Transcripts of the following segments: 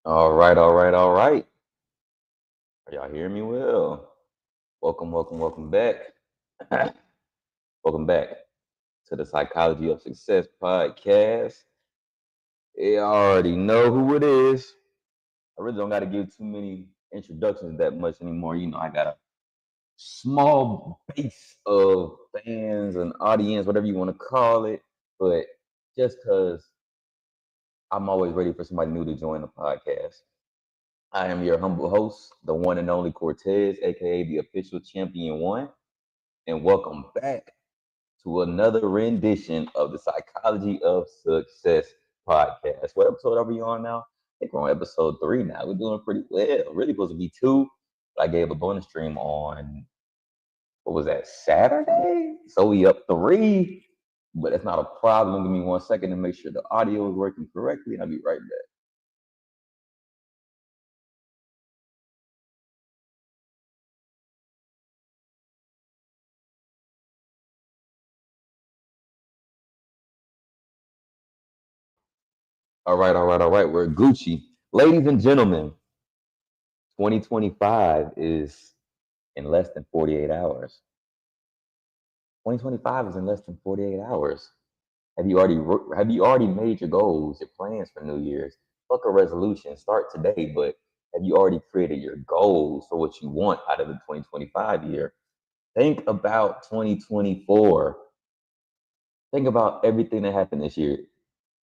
All right, all right, all right. Are y'all hearing me well? Welcome back. Welcome back to the Psychology of Success podcast. You already know who it is. I really don't got to give too many introductions that much anymore. I got a small base of fans and audience, whatever you want to call it. But just because I'm always ready for somebody new to join the podcast. I am your humble host, the one and only Cortez, aka the official champion one, and welcome back to another rendition of the Psychology of Success podcast. What episode are we on now? I think we're on episode 3 now. We're doing pretty well. Really supposed to be 2, but I gave a bonus stream on what was that, Saturday? So we up 3, but that's not a problem. Give me 1 second to make sure the audio is working correctly, and I'll be right back. All right. We're Gucci. Ladies and gentlemen, 2025 is in less than 48 hours. 2025 is in less than 48 hours. Have you already made your goals, your plans for New Year's? Fuck a resolution. Start today, but have you already created your goals for what you want out of the 2025 year? Think about 2024. Think about everything that happened this year.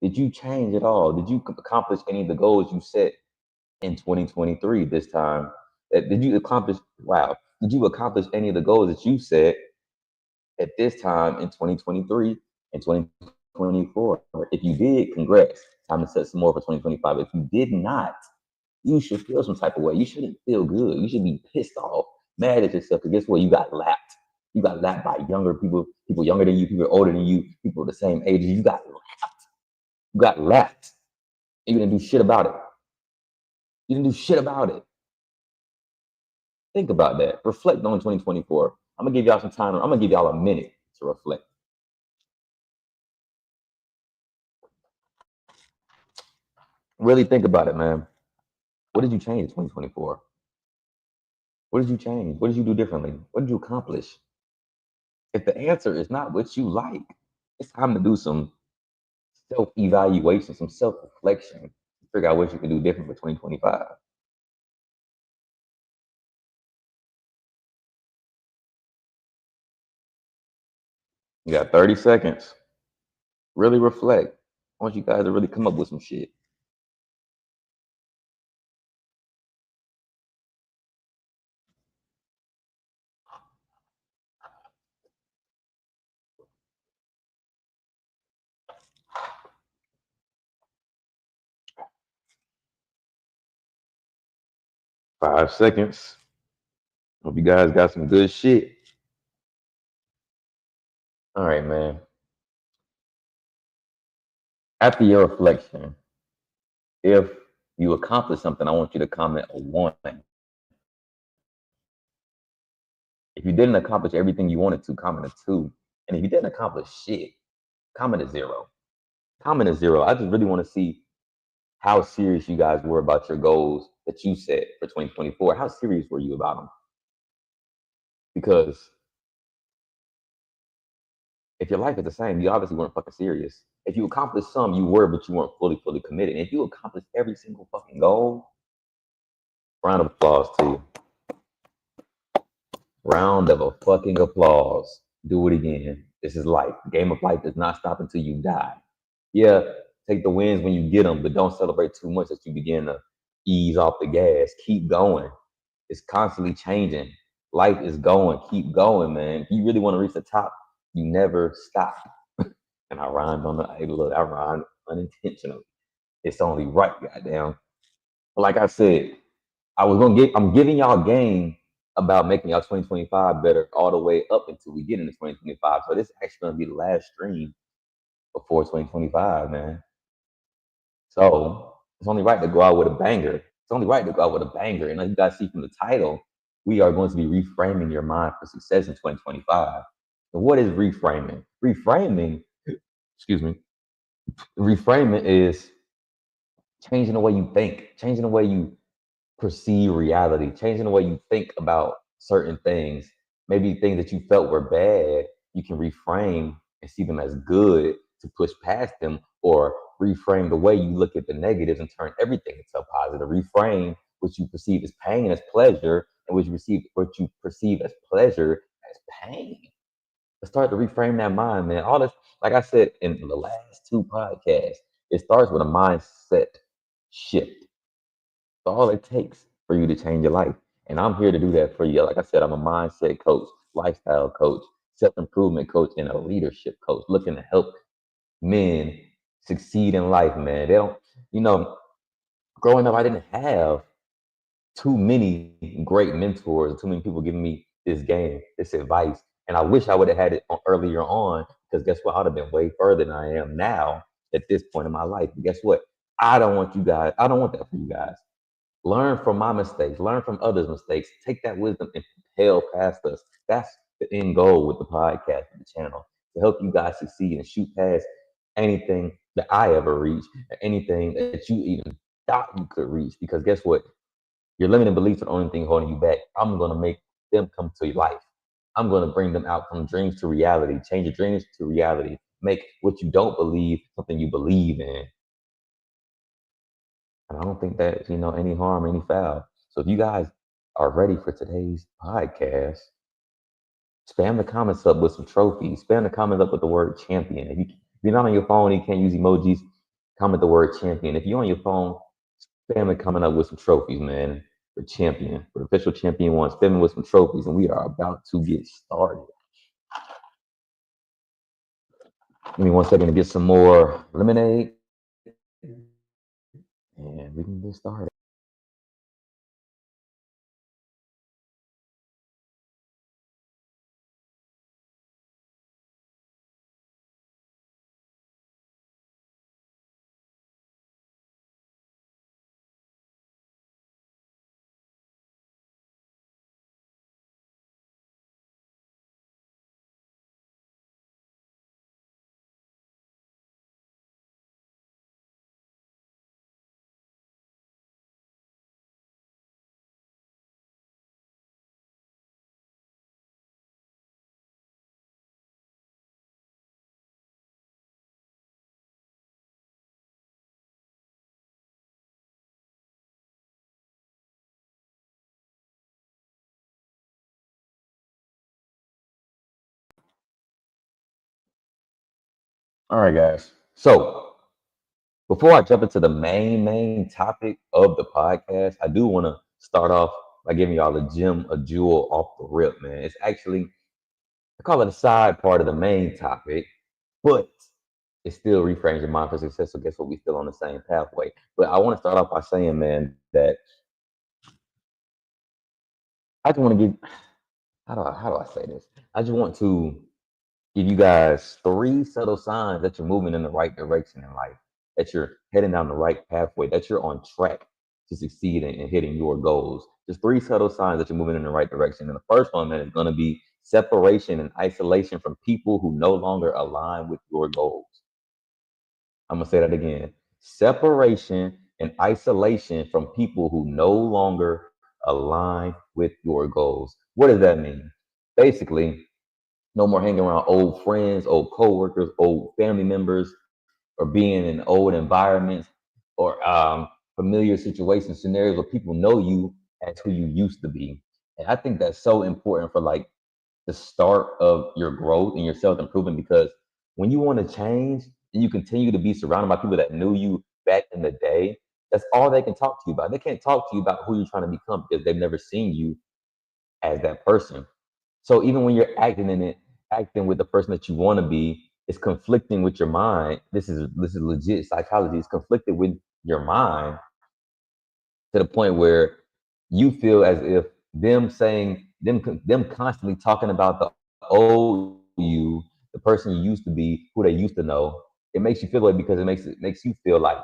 Did you change at all? Did you accomplish any of the goals you set in 2023 this time? Did you accomplish, wow, did you accomplish any of the goals that you set at this time in 2023 and 2024? If you did, congrats. Time to set some more for 2025. If you did not, you should feel some type of way. You shouldn't feel good. You should be pissed off, mad at yourself. Because guess what? You got lapped. You got lapped by younger people, people younger than you, people older than you, people the same age as you. You got lapped. You got lapped. And you didn't do shit about it. You didn't do shit about it. Think about that. Reflect on 2024. I'm gonna give y'all some time. I'm gonna give y'all a minute to reflect. Really think about it, man. What did you change in 2024? What did you change? What did you do differently? What did you accomplish? If the answer is not what you like, it's time to do some self-evaluation, some self-reflection, figure out what you can do different for 2025. You got 30 seconds. Really reflect. I want you guys to really come up with some shit. 5 seconds. Hope you guys got some good shit. All right, man. After your reflection, if you accomplish something, I want you to comment a 1. If you didn't accomplish everything you wanted to, comment a 2. And if you didn't accomplish shit, comment a 0. Comment a 0. I just really want to see how serious you guys were about your goals that you set for 2024. How serious were you about them? Because if your life is the same, you obviously weren't fucking serious. If you accomplished some, you were, but you weren't fully committed. And if you accomplished every single fucking goal, round of applause to you. Round of a fucking applause. Do it again. This is life. The game of life does not stop until you die. Yeah, take the wins when you get them, but don't celebrate too much as you begin to ease off the gas. Keep going. It's constantly changing. Life is going. Keep going, man. If you really want to reach the top, you never stop. And I rhymed on the, hey, look, I rhymed unintentionally. It's only right, goddamn. Like I said, I'm giving y'all game about making y'all 2025 better all the way up until we get into 2025. So this is actually gonna be the last stream before 2025, man. So it's only right to go out with a banger. It's only right to go out with a banger. And as you guys see from the title, we are going to be reframing your mind for success in 2025. And what is reframing? Reframing, excuse me, reframing is changing the way you think, changing the way you perceive reality, changing the way you think about certain things. Maybe things that you felt were bad, you can reframe and see them as good to push past them, or reframe the way you look at the negatives and turn everything into a positive. Reframe what you perceive as pain as pleasure, and what you perceive as pleasure as pain. Let's start to reframe that mind, man. All this, like I said in the last two podcasts, it starts with a mindset shift. All it takes for you to change your life. And I'm here to do that for you. Like I said, I'm a mindset coach, lifestyle coach, self improvement coach, and a leadership coach looking to help men succeed in life, man. They don't, you know, growing up, I didn't have too many great mentors, too many people giving me this game, this advice. And I wish I would have had it earlier on, because guess what? I'd have been way further than I am now at this point in my life. But guess what? I don't want that for you guys. Learn from my mistakes, learn from others' mistakes, take that wisdom and propel past us. That's the end goal with the podcast and the channel, to help you guys succeed and shoot past anything that I ever reached, or anything that you even thought you could reach. Because guess what? Your limiting beliefs are the only thing holding you back. I'm going to make them come to your life. I'm going to bring them out from dreams to reality, change your dreams to reality, make what you don't believe something you believe in. And I don't think that, any harm, any foul. So if you guys are ready for today's podcast, spam the comments up with some trophies. Spam the comments up with the word champion. If you're not on your phone and you can't use emojis, comment the word champion. If you're on your phone, spam the comment up with some trophies, man. For champion, for official champion one, spam it with some trophies, and we are about to get started. Give me 1 second to get some more lemonade, and we can get started. All right, guys. So before I jump into the main topic of the podcast, I do want to start off by giving y'all a jewel off the rip, man. It's actually, I call it a side part of the main topic, but it still reframes your mind for success. So guess what? We still on the same pathway. But I want to start off by saying, man, that I just want to give, how do I say this? I just want to give you guys three subtle signs that you're moving in the right direction in life, that you're heading down the right pathway, that you're on track to succeed in hitting your goals. Just three subtle signs that you're moving in the right direction. And the first one, man, is going to be separation and isolation from people who no longer align with your goals. I'm going to say that again. Separation and isolation from people who no longer align with your goals. What does that mean? Basically, no more hanging around old friends, old coworkers, old family members, or being in old environments, or familiar situations, scenarios where people know you as who you used to be. And I think that's so important for like the start of your growth and your self improvement, because when you want to change and you continue to be surrounded by people that knew you back in the day, that's all they can talk to you about. They can't talk to you about who you're trying to become because they've never seen you as that person. So even when you're acting with the person that you want to be, it's conflicting with your mind. This is legit psychology. It's conflicted with your mind to the point where you feel as if them constantly talking about the old you, the person you used to be, who they used to know. It makes you feel like, because it makes you feel like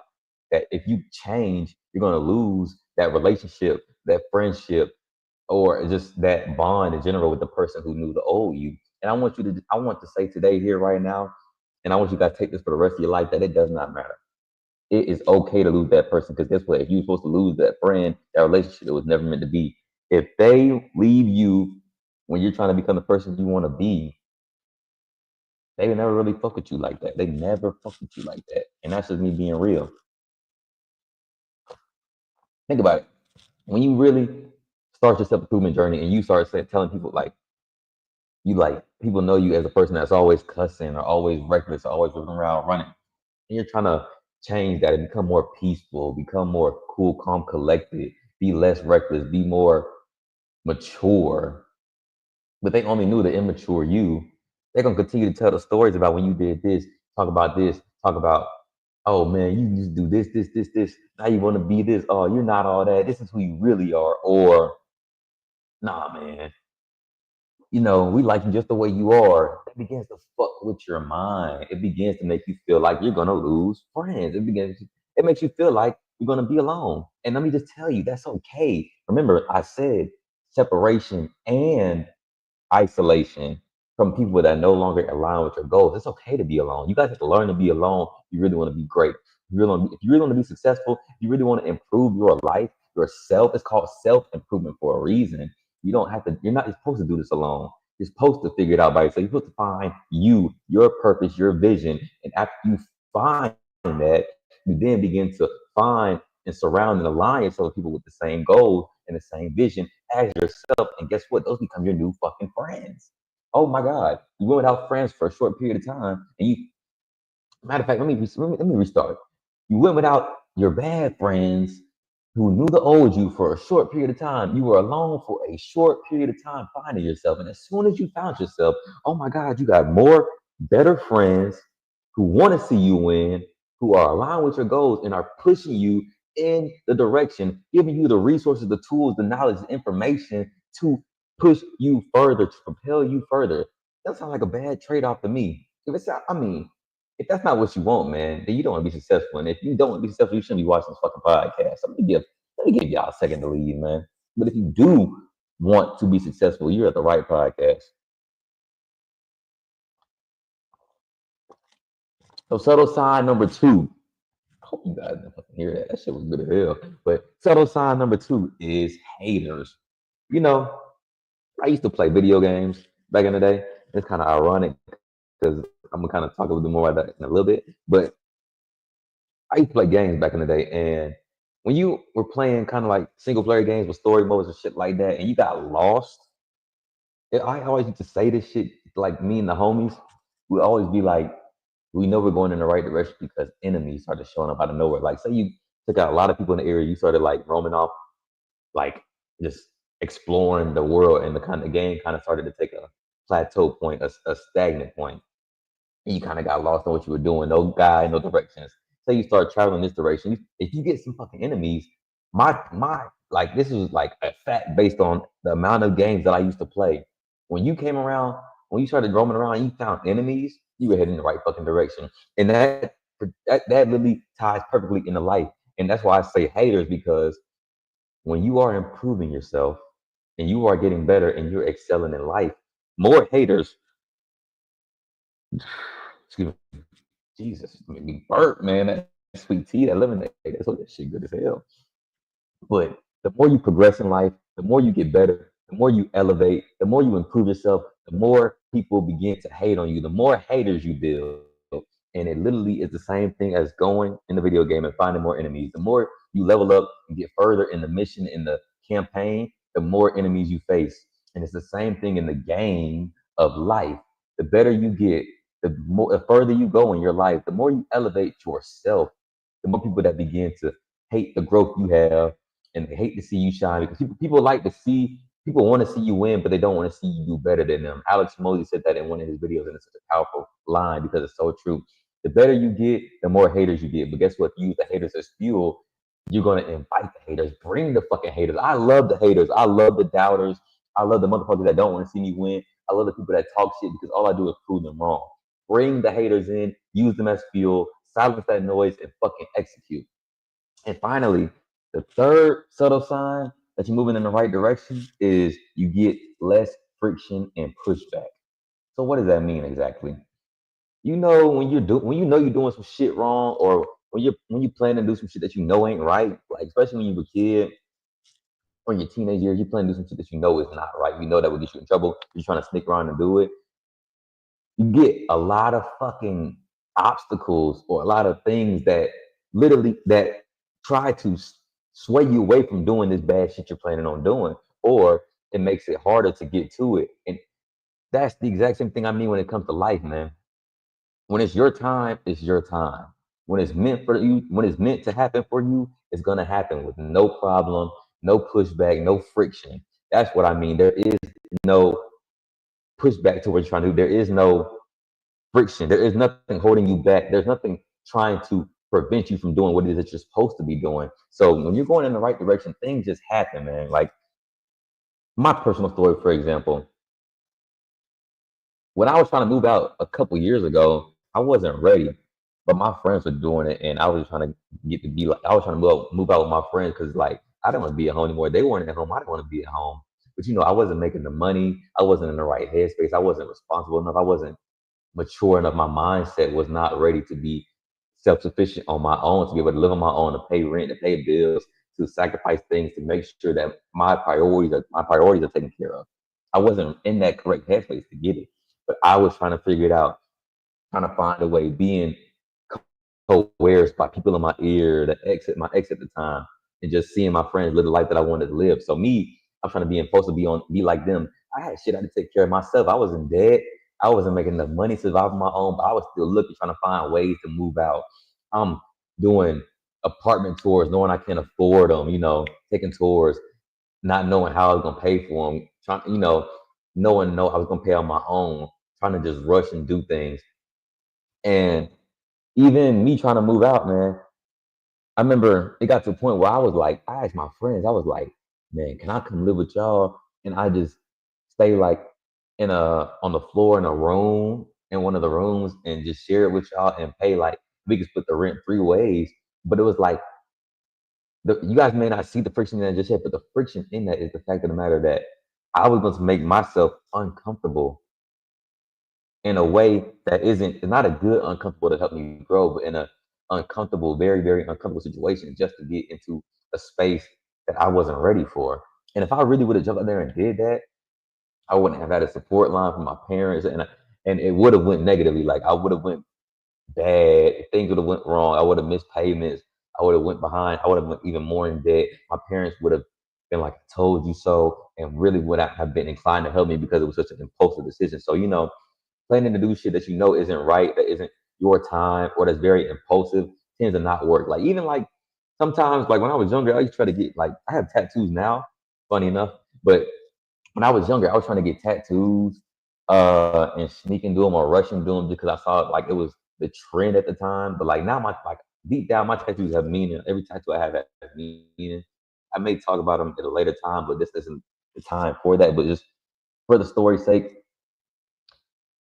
that if you change, you're gonna lose that relationship, that friendship, or just that bond in general with the person who knew the old you. And I want to say today, here, right now, and I want you guys to take this for the rest of your life, that it does not matter. it is okay to lose that person because guess what? If you were supposed to lose that friend, that relationship, it was never meant to be. If they leave you when you're trying to become the person you want to be, they would never really fuck with you like that. They never fuck with you like that. And that's just me being real. Think about it. When you really start your self improvement journey and you start telling people like you like people know you as a person that's always cussing or always reckless or always running around running, and you're trying to change that and become more peaceful, become more cool, calm, collected, be less reckless, be more mature. But they only knew the immature you. They're gonna continue to tell the stories about when you did this, talk about, oh man, you used to do this. Now you want to be this. Oh, you're not all that. This is who you really are. Or, nah, man, we like you just the way you are. It begins to fuck with your mind. It begins to make you feel like you're gonna lose friends. It makes you feel like you're gonna be alone. And let me just tell you, that's okay. Remember, I said separation and isolation from people that no longer align with your goals. It's okay to be alone. You guys have to learn to be alone if you really want to be great. If you really want to be successful, if you really want to improve your life, yourself, it's called self-improvement for a reason. You don't have to, you're not supposed to do this alone. You're supposed to figure it out by yourself. You're supposed to find you, your purpose, your vision. And after you find that, you then begin to find and surround and align yourself with people with the same goals and the same vision as yourself. And guess what? Those become your new fucking friends. Oh my God. You went without friends for a short period of time. And matter of fact, let me restart. You went without your bad friends who knew the old you for a short period of time. You were alone for a short period of time finding yourself. And as soon as you found yourself, oh my God, you got more better friends who want to see you win, who are aligned with your goals and are pushing you in the direction, giving you the resources, the tools, the knowledge, the information to push you further, to propel you further. That sounds like a bad trade-off to me. If that's not what you want, man, then you don't want to be successful. And if you don't want to be successful, you shouldn't be watching this fucking podcast. So let me give y'all a second to leave, man. But if you do want to be successful, you're at the right podcast. So subtle sign number two. I hope you guys didn't fucking hear that. That shit was good as hell. But subtle sign number two is haters. You know, I used to play video games back in the day. It's kind of ironic because I'm gonna kind of talk a little bit more about that in a little bit. But I used to play games back in the day, and when you were playing kind of like single player games with story modes and shit like that, and you got lost, I always used to say this shit like me and the homies. We always be like, we know we're going in the right direction because enemies started showing up out of nowhere. Like, say you took out a lot of people in the area, you started like roaming off, like just exploring the world, and the game kind of started to take a plateau point, a stagnant point, and you kind of got lost in what you were doing. No guide, no directions. Say you start traveling this direction. If you get some fucking enemies, my like this is like a fact based on the amount of games that I used to play. When you came around, when you started roaming around, and you found enemies, you were heading in the right fucking direction, and that literally ties perfectly into life. And that's why I say haters, because when you are improving yourself and you are getting better and you're excelling in life, more haters. Excuse me. Jesus, made me burp, man. That sweet tea, that lemonade, that shit good as hell. But the more you progress in life, the more you get better, the more you elevate, the more you improve yourself, the more people begin to hate on you, the more haters you build. And it literally is the same thing as going in the video game and finding more enemies. The more you level up and get further in the mission, in the campaign, the more enemies you face. And it's the same thing in the game of life. The better you get, the further you go in your life, the more you elevate yourself, the more people that begin to hate the growth you have and they hate to see you shine, because people like to see, people want to see you win, but they don't want to see you do better than them. Alex Mosey said that in one of his videos, and it's such a powerful line because it's so true. The better you get, the more haters you get. But guess what? If you use the haters as fuel, you're gonna invite the haters. Bring the fucking haters. I love the haters. I love the doubters. I love the motherfuckers that don't want to see me win. I love the people that talk shit because all I do is prove them wrong. Bring the haters in, use them as fuel, silence that noise, and fucking execute. And finally, the third subtle sign that you're moving in the right direction is you get less friction and pushback. So what does that mean exactly? You know when you know you're doing some shit wrong, or when you plan to do some shit that you know ain't right, like especially when you were a kid or in your teenage years, you plan to do some shit that you know is not right. You know that will get you in trouble. You're trying to sneak around and do it. You get a lot of fucking obstacles or a lot of things that literally that try to sway you away from doing this bad shit you're planning on doing, or it makes it harder to get to it. And that's the exact same thing I mean when it comes to life, man. When it's your time, it's your time. When it's meant for you, when it's meant to happen for you, it's gonna happen with no problem, no pushback, no friction. That's what I mean. There is no pushback to what you're trying to do. There is no friction. There is nothing holding you back. There's nothing trying to prevent you from doing what it is that you're supposed to be doing. So when you're going in the right direction, things just happen, man. Like my personal story, for example, when I was trying to move out a couple years ago, I wasn't ready, but my friends were doing it, and I was trying to get to be like I was trying to move out with my friends because like I didn't want to be at home anymore. They weren't at home. I didn't want to be at home. But I wasn't making the money. I wasn't in the right headspace. I wasn't responsible enough. I wasn't mature enough. My mindset was not ready to be self-sufficient on my own, to be able to live on my own, to pay rent, to pay bills, to sacrifice things to make sure that my priorities are taken care of. I wasn't in that correct headspace to get it, but I was trying to figure it out, trying to find a way, being coerced by people in my ear, my ex at the time, and just seeing my friends live the life that I wanted to live. So me, I'm trying to be supposed to be like them. I had shit I had to take care of myself. I was in debt. I wasn't making enough money to survive on my own, but I was still looking, trying to find ways to move out. I'm doing apartment tours, knowing I can't afford them. Taking tours, not knowing how I was gonna pay for them. Trying, knowing no, I was gonna pay on my own. Trying to just rush and do things, and even me trying to move out, man. I remember it got to a point where I asked my friends, I was like, man, can I come live with y'all? And I just stay like on the floor in a room, in one of the rooms, and just share it with y'all and pay like we could split the rent 3 ways. But it was like you guys may not see the friction in that just yet, but the friction in that is the fact of the matter that I was going to make myself uncomfortable in a way that isn't it's not a good uncomfortable to help me grow, but in a uncomfortable, very, very uncomfortable situation just to get into a space that I wasn't ready for. And if I really would have jumped out there and did that, I wouldn't have had a support line from my parents, and it would have went negatively. Like I would have went bad. Things would have went wrong. I would have missed payments. I would have went behind. I would have went even more in debt. My parents would have been like, "I told you so," and really would have been inclined to help me because it was such an impulsive decision. So planning to do shit that isn't right, that isn't your time, or that's very impulsive tends to not work. Like even like sometimes, like when I was younger, I used to try to get like I have tattoos now, funny enough. But when I was younger, I was trying to get tattoos and sneak and do them or rush and do them because I saw like it was the trend at the time. But like now my like deep down my tattoos have meaning. Every tattoo I have has meaning. I may talk about them at a later time, but this isn't the time for that. But just for the story's sake,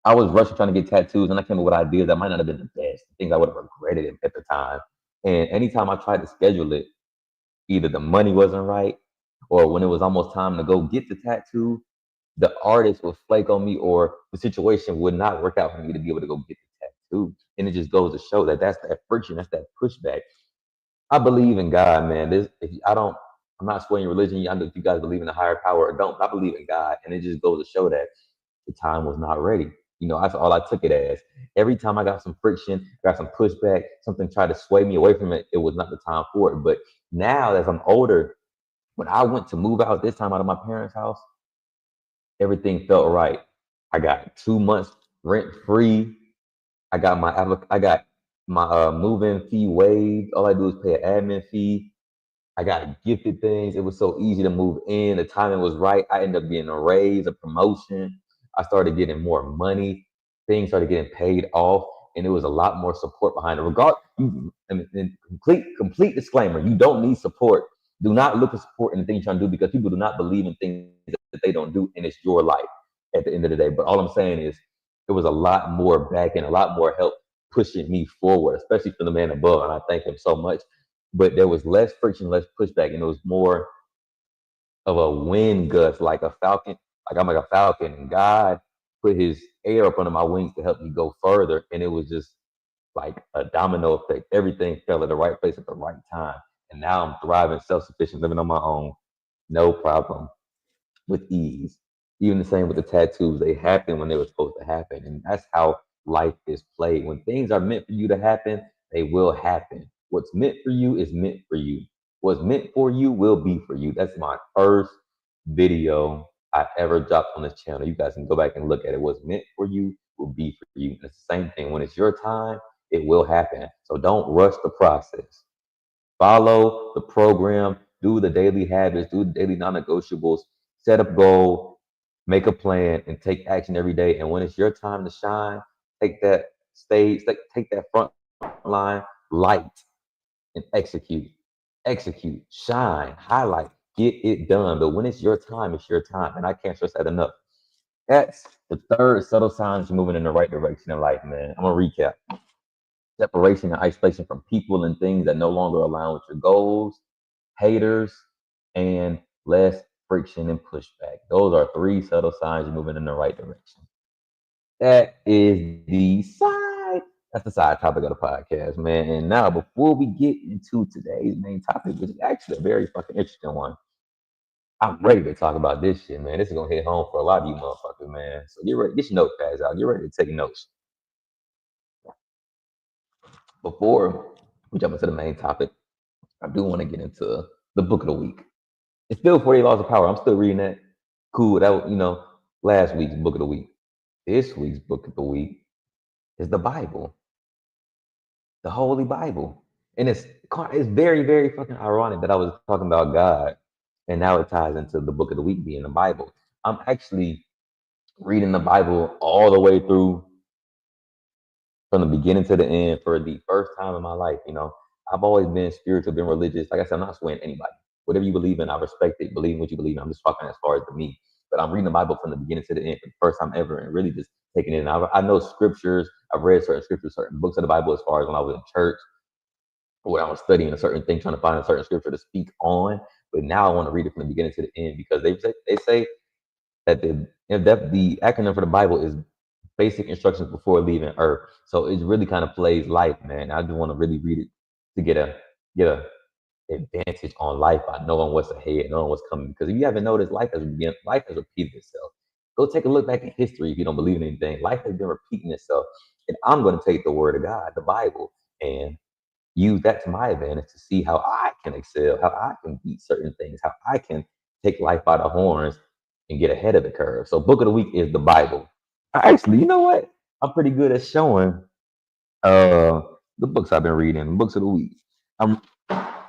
I was rushing trying to get tattoos, and I came up with ideas that might not have been the best, things I would have regretted at the time. And anytime I tried to schedule it, either the money wasn't right, or when it was almost time to go get the tattoo, the artist would flake on me, or the situation would not work out for me to be able to go get the tattoo. And it just goes to show that that's that friction, that's that pushback. I believe in God, man. I'm not swaying religion. I don't know if you guys believe in a higher power or don't. I believe in God, and it just goes to show that the time was not ready. That's all I took it as. Every time I got some friction, got some pushback, something tried to sway me away from it, it was not the time for it. But now, as I'm older, when I went to move out this time out of my parents' house, everything felt right. I got 2 months rent free. I got my move-in fee waived. All I do is pay an admin fee. I got gifted things. It was so easy to move in. The timing was right. I ended up getting a raise, a promotion. I started getting more money. Things started getting paid off, and there was a lot more support behind it. Complete disclaimer: you don't need support. Do not look for support in the things you're trying to do because people do not believe in things that they don't do, and it's your life at the end of the day. But all I'm saying is, there was a lot more back and a lot more help pushing me forward, especially from the man above, and I thank him so much. But there was less friction, less pushback, and it was more of a wind gust, like a falcon. Like I'm like a falcon, and God put His air up under my wings to help me go further. And it was just like a domino effect. Everything fell at the right place at the right time. And now I'm thriving, self-sufficient, living on my own, no problem, with ease. Even the same with the tattoos. They happen when they were supposed to happen. And that's how life is played. When things are meant for you to happen, they will happen. What's meant for you is meant for you. What's meant for you will be for you. That's my first video I ever dropped on this channel. You guys can go back and look at it. What's meant for you will be for you. And it's the same thing. When it's your time, it will happen. So don't rush the process. Follow the program, do the daily habits, do the daily non-negotiables, set a goal, make a plan, and take action every day. And when it's your time to shine, take that stage, take that front line, light, and execute, shine, highlight, get it done. But when it's your time, it's your time. And I can't stress that enough. That's the third subtle signs you're moving in the right direction in life, man. I'm gonna recap. Separation and isolation from people and things that no longer align with your goals, haters, and less friction and pushback. Those are three subtle signs you're moving in the right direction. That is the side. That's the side topic of the podcast, man. And now, before we get into today's main topic, which is actually a very fucking interesting one, I'm ready to talk about this shit, man. This is gonna hit home for a lot of you motherfuckers, man. So get ready, get your notepads out. Get ready to take notes. Before we jump into the main topic, I do want to get into the book of the week. It's still 48 Laws of Power. I'm still reading that. Cool. That was, last week's book of the week. This week's book of the week is the Bible, the Holy Bible. And it's very, very fucking ironic that I was talking about God and now it ties into the book of the week being the Bible. I'm actually reading the Bible all the way through from the beginning to the end for the first time in my life. I've always been spiritual, been religious. Like I said, I'm not swaying anybody. Whatever you believe in, I respect it. Believe in what you believe in. I'm just talking as far as to me. But I'm reading the Bible from the beginning to the end for the first time ever and really just taking it in. I know scriptures. I've read certain scriptures, certain books of the Bible as far as when I was in church or when I was studying a certain thing, trying to find a certain scripture to speak on. But now I want to read it from the beginning to the end because they say that the acronym for the Bible is basic instructions before leaving Earth. So it really kind of plays life, man. I just want to really read it to get a advantage on life by knowing what's ahead, knowing what's coming. Because if you haven't noticed, life has repeated itself. Go take a look back in history if you don't believe in anything. Life has been repeating itself. And I'm going to take the word of God, the Bible, and use that to my advantage to see how I can excel, how I can beat certain things, how I can take life by the horns and get ahead of the curve. So book of the week is the Bible. Actually, you know what? I'm pretty good at showing the books I've been reading, books of the week.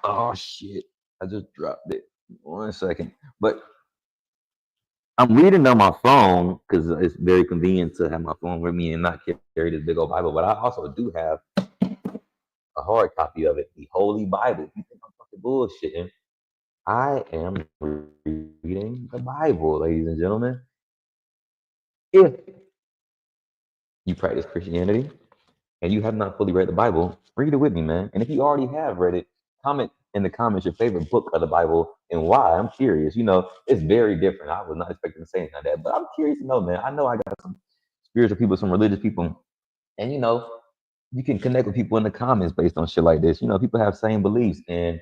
Oh shit. I just dropped it. 1 second. But I'm reading on my phone because it's very convenient to have my phone with me and not carry this big old Bible. But I also do have a hard copy of it, the Holy Bible. If you think I'm fucking bullshitting, I am reading the Bible, ladies and gentlemen. If you practice Christianity and you have not fully read the Bible, read it with me, man. And if you already have read it, comment in the comments your favorite book of the Bible and why. I'm curious. It's very different. I was not expecting to say anything like that, but I'm curious to know, man. I know I got some spiritual people, some religious people, and you can connect with people in the comments based on shit like this. People have same beliefs, and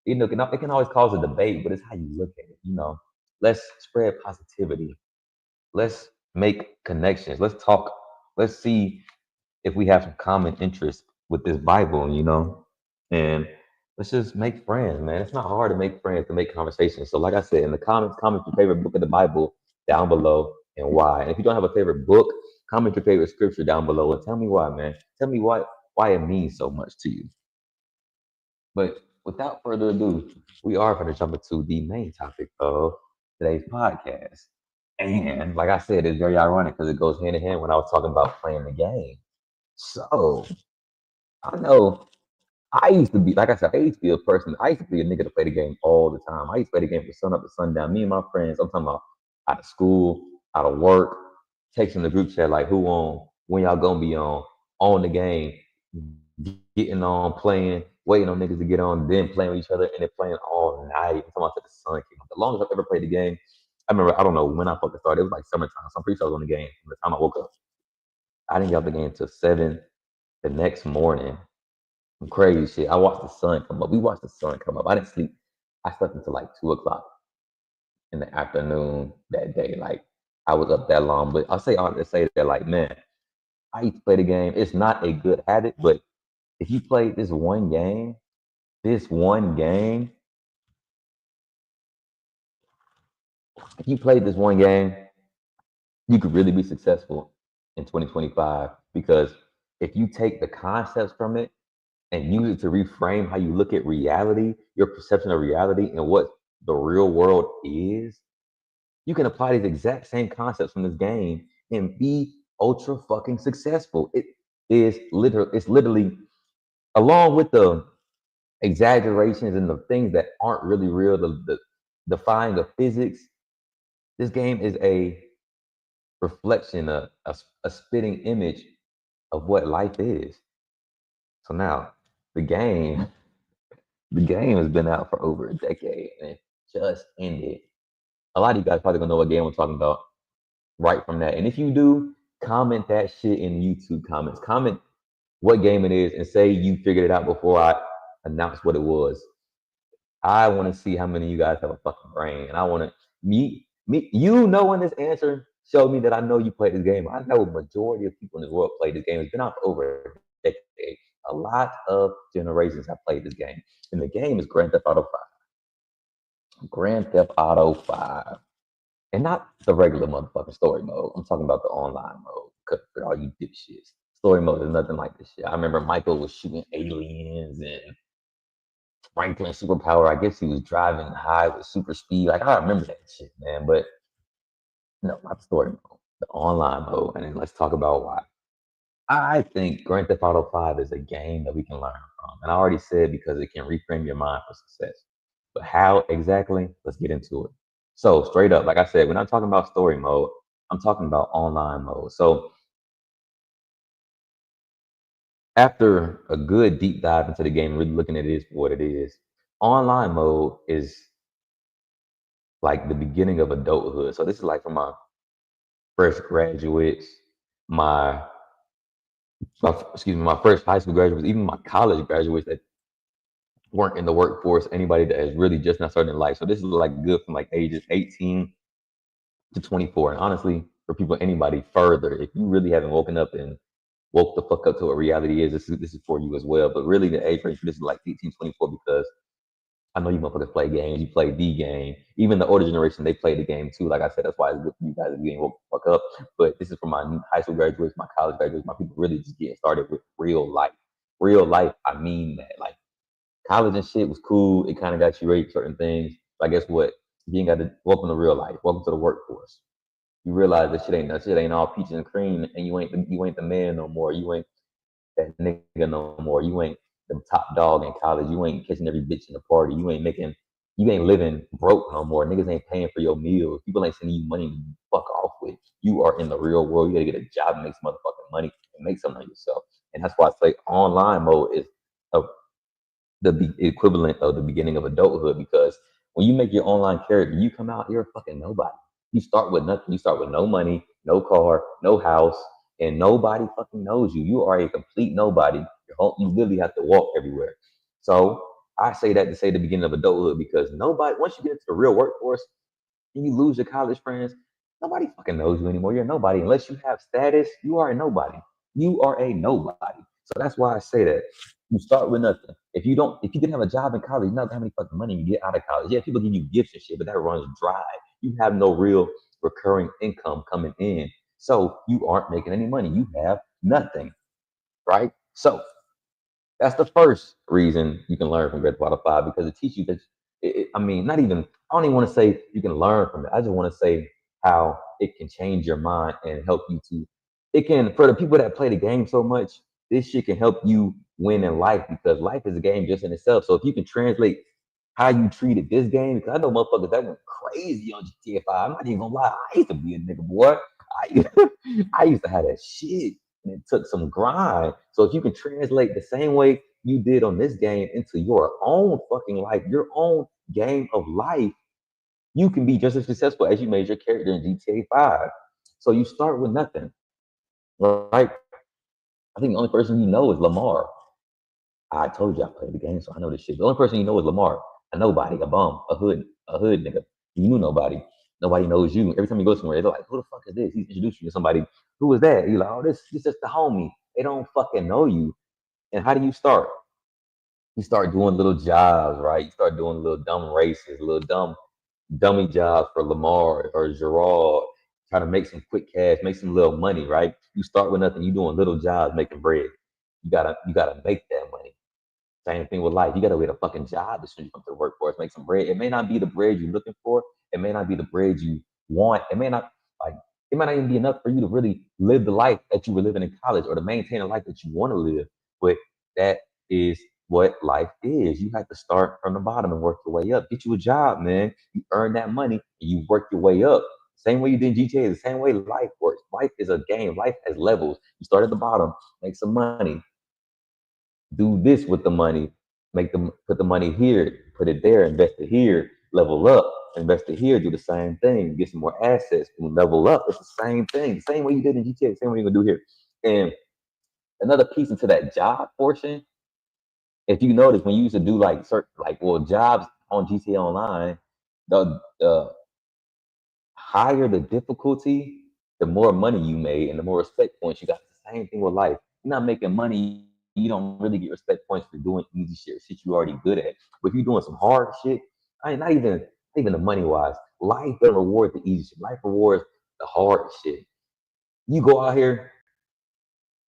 it can always cause a debate, but it's how you look at it. Let's spread positivity. Let's make connections. Let's talk. Let's see if we have some common interest with this Bible, and let's just make friends, man. It's not hard to make friends, to make conversations. So, like I said, in the comments, comment your favorite book of the Bible down below and why. And if you don't have a favorite book, comment your favorite scripture down below and tell me why, man. Tell me why it means so much to you. But without further ado, we are going to jump into the main topic of today's podcast. And like I said, it's very ironic because it goes hand in hand when I was talking about playing the game. So I know I used to be, like I said, I used to be a person, I used to be a nigga to play the game all the time. I used to play the game from sun up to sundown. Me and my friends, I'm talking about out of school, out of work, texting the group chat like who on, when y'all gonna be on the game, getting on, playing, waiting on niggas to get on, then playing with each other, and then playing all night. I'm talking about till the sun came up. The longest I've ever played the game, I remember, I don't know when I fucking started. It was like summertime. So I'm pretty sure I was on the game from the time I woke up. I didn't get off the game till 7, The next morning, some crazy shit. I watched the sun come up. We watched the sun come up. I didn't sleep. I slept until like 2 o'clock in the afternoon that day. Like I was up that long. But I'll say all to say that, like, man, I used to play the game. It's not a good habit, but if you play this one game, if you played this one game, you could really be successful in 2025 because if you take the concepts from it and use it to reframe how you look at reality, your perception of reality and what the real world is, you can apply these exact same concepts from this game and be ultra fucking successful. It's literally along with the exaggerations and the things that aren't really real, the defying of physics. This game is a reflection, a spitting image of what life is. So now the game, the game has been out for over a decade and it just ended. A lot of you guys probably gonna know what game I'm talking about right from that. And if you do, comment that shit in YouTube comments. Comment what game it is and say you figured it out before I announced what it was. I want to see how many of you guys have a fucking brain, and I want to you knowing this answer show me that I know you played this game. I know majority of people in this world play this game. It's been out for over a decade. A lot of generations have played this game, and the game is Grand Theft Auto 5. Grand Theft Auto 5, and not the regular motherfucking story mode. I'm talking about the online mode. For all you dipshits, story mode is nothing like this shit. I remember Michael was shooting aliens and Franklin superpower. I guess he was driving high with super speed. Like I remember that shit, man. But no, not the story mode, the online mode. And then let's talk about why. I think Grand Theft Auto 5 is a game that we can learn from. And I already said because it can reframe your mind for success. But how exactly? Let's get into it. So straight up, like I said, we're not talking about story mode. I'm talking about online mode. So after a good deep dive into the game, really looking at it for what it is, online mode is like the beginning of adulthood. So this is like for my fresh graduates, my, my first high school graduates, even my college graduates that weren't in the workforce, anybody that has really just not started in life. So this is like good from like ages 18 to 24. And honestly, for people, anybody further, if you really haven't woken up and woke the fuck up to what reality is, this is for you as well. But really the age range for this is like 18, 24 because I know you motherfuckers play games. You play the game. Even the older generation, they play the game too. Like I said, that's why it's good for you guys if you ain't woke the fuck up. But this is for my high school graduates, my college graduates, my people really just getting started with real life. Real life, I mean that. Like college and shit was cool. It kind of got you ready for certain things. But guess what? You ain't got to welcome to real life. Welcome to the workforce. You realize that shit ain't all peaches and cream, and you ain't the man no more. You ain't that nigga no more. You ain't the top dog in college. You ain't kissing every bitch in the party. You ain't living broke no more. Niggas ain't paying for your meals. People ain't sending you money to fuck off with. You are in the real world. You gotta get a job and make some motherfucking money and make something of yourself. And that's why I say online mode is a the equivalent of the beginning of adulthood because when you make your online character, you come out, you're a fucking nobody. You start with nothing. You start with no money, no car, no house, and nobody fucking knows you. You are a complete nobody. You literally have to walk everywhere. So I say that to say the beginning of adulthood because nobody, once you get into the real workforce and you lose your college friends, nobody fucking knows you anymore. You're a nobody. Unless you have status, you are a nobody. You are a nobody. So that's why I say that. You start with nothing. If you didn't have a job in college, you know how many fucking money you get out of college. Yeah, people give you gifts and shit, but that runs dry. You have no real recurring income coming in. So you aren't making any money. You have nothing. Right? So that's the first reason you can learn from Grand Theft Auto 5 because it teaches you that. I mean, not even. I don't even want to say you can learn from it. I just want to say how it can change your mind and help you to. It can for the people that play the game so much. This shit can help you win in life because life is a game just in itself. So if you can translate how you treated this game, because I know motherfuckers that went crazy on GTA 5. I'm not even gonna lie. I used to be a nigga boy. I, I used to have that shit and it took some grind. So if you can translate the same way you did on this game into your own fucking life, your own game of life, you can be just as successful as you made your character in GTA 5. So you start with nothing, right? I think the only person you know is Lamar. I told you I played the game, so I know this shit. The only person you know is Lamar. A nobody, a bum, a hood nigga. You knew nobody. Nobody knows you. Every time you go somewhere, they're like, "Who the fuck is this?" He's introducing you to somebody. Who is that? You're like, "Oh, this just the homie." They don't fucking know you. And how do you start? You start doing little jobs, right? You start doing little dumb races, little dummy jobs for Lamar or Gerard, trying to make some quick cash, make some little money, right? You start with nothing. You doing little jobs, making bread. You gotta make that money. Same thing with life. You gotta get a fucking job as soon as you come to the workforce, make some bread. It may not be the bread you're looking for. It may not be the bread you want. It may not like. It might not even be enough for you to really live the life that you were living in college or to maintain a life that you want to live. But that is what life is. You have to start from the bottom and work your way up. Get you a job, man. You earn that money and you work your way up. Same way you did in GTA, the same way life works. Life is a game. Life has levels. You start at the bottom, make some money, do this with the money, make them put the money here, put it there, invest it here, level up, invest it here, do the same thing, get some more assets, level up. It's the same thing, the same way you did in GTA, the same way you're gonna do here. And another piece into that job portion, if you notice when you used to do like certain jobs on GTA Online, the higher the difficulty, the more money you made and the more respect points you got. It's the same thing with life. You're not making money, you don't really get respect points for doing easy shit you already good at. But if you're doing some hard shit, I mean, not even the money wise, life doesn't reward the easy shit. Life rewards the hard shit. You go out here,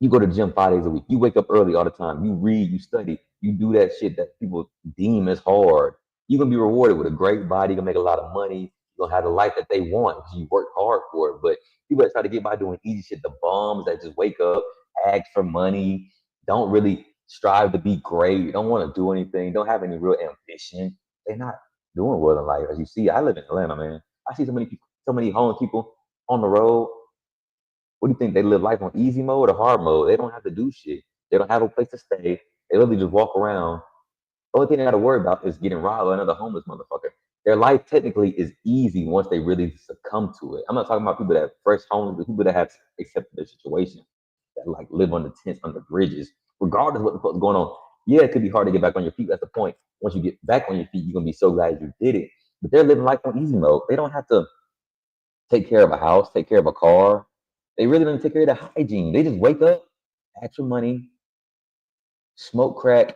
you go to the gym 5 days a week. You wake up early all the time. You read, you study, you do that shit that people deem as hard. You're gonna be rewarded with a great body. You're gonna make a lot of money. You're gonna have the life that they want because you work hard for it. But people that try to get by doing easy shit, the bums that just wake up, ask for money, don't really strive to be great, don't want to do anything, don't have any real ambition. They're not doing well in life. As you see, I live in Atlanta, man. I see so many people, so many homeless people on the road. What do you think? They live life on easy mode or hard mode? They don't have to do shit. They don't have a place to stay. They literally just walk around. The only thing they got to worry about is getting robbed by another homeless motherfucker. Their life technically is easy once they really succumb to it. I'm not talking about people that are fresh homeless, people that have accepted their situation, that like live under tents, under bridges, regardless of what the fuck's going on. Yeah, it could be hard to get back on your feet. That's the point. Once you get back on your feet, you're gonna be so glad you did it. But they're living life on easy mode. They don't have to take care of a house, take care of a car. They really don't take care of the hygiene. They just wake up, ask for money, smoke crack,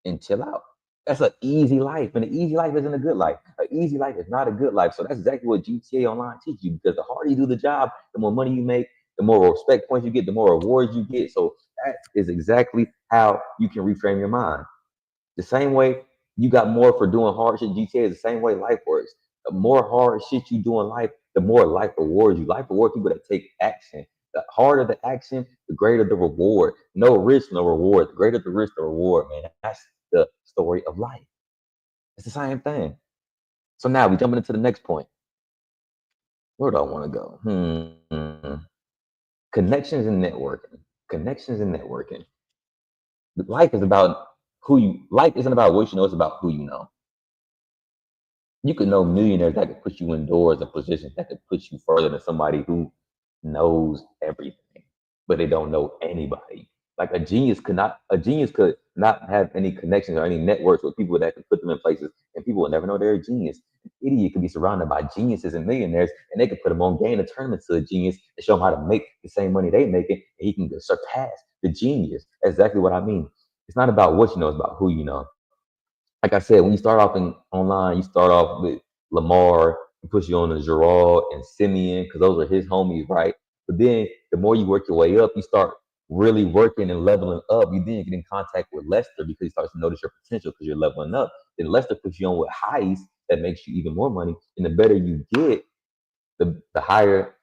and chill out. That's an easy life. And an easy life isn't a good life. An easy life is not a good life. So that's exactly what GTA Online teaches you because the harder you do the job, the more money you make, the more respect points you get, the more rewards you get. So that is exactly how you can reframe your mind. The same way you got more for doing hard shit GTA is the same way life works. The more hard shit you do in life, the more life rewards you. Life rewards people that take action. The harder the action, the greater the reward. No risk, no reward. The greater the risk, the reward, man. That's the story of life. It's the same thing. So now we jumping into the next point. Where do I want to go? Connections and networking. Connections and networking. Life is about who you. Life isn't about what you know. It's about who you know. You could know millionaires that could put you in doors and positions that could put you further than somebody who knows everything, but they don't know anybody. Like a genius could not have any connections or any networks with people that could put them in places, and people will never know they're a genius. An idiot could be surrounded by geniuses and millionaires, and they could put him on game a tournament to a genius and show him how to make the same money they making, and he can surpass the genius. That's exactly what I mean. It's not about what you know; it's about who you know. Like I said, when you start off in online, you start off with Lamar, he puts you on to Gerard and Simeon, because those are his homies, right? But then the more you work your way up, you start really working and leveling up. You then get in contact with Lester because he starts to notice your potential because you're leveling up. Then Lester puts you on with Heist that makes you even more money. And the better you get, the higher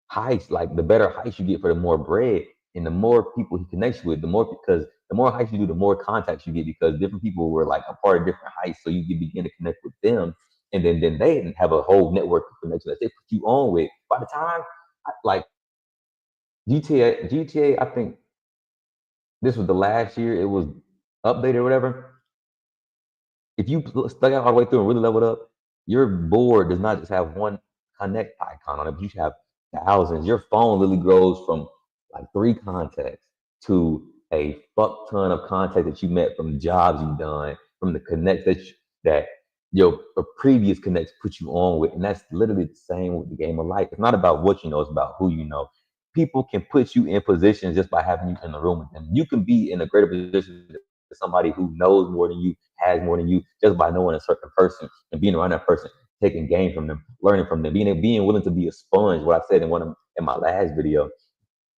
heights, like the better heights you get for the more bread and the more people he connects with, the more because the more heights you do, the more contacts you get because different people were like a part of different heights. So you can begin to connect with them. And then they have a whole network of connections that they put you on with. By the time like GTA, I think this was the last year it was updated or whatever. If you stuck out all the way through and really leveled up, your board does not just have one connect icon on it, but you have thousands. Your phone literally grows from like 3 contacts to a fuck ton of contact that you met from jobs you've done, from the connects that your previous connects put you on with. And that's literally the same with the game of life. It's not about what you know, it's about who you know. People can put you in positions just by having you in the room with them. You can be in a greater position than somebody who knows more than you, has more than you, just by knowing a certain person and being around that person, taking gain from them, learning from them, being willing to be a sponge. What I said in my last video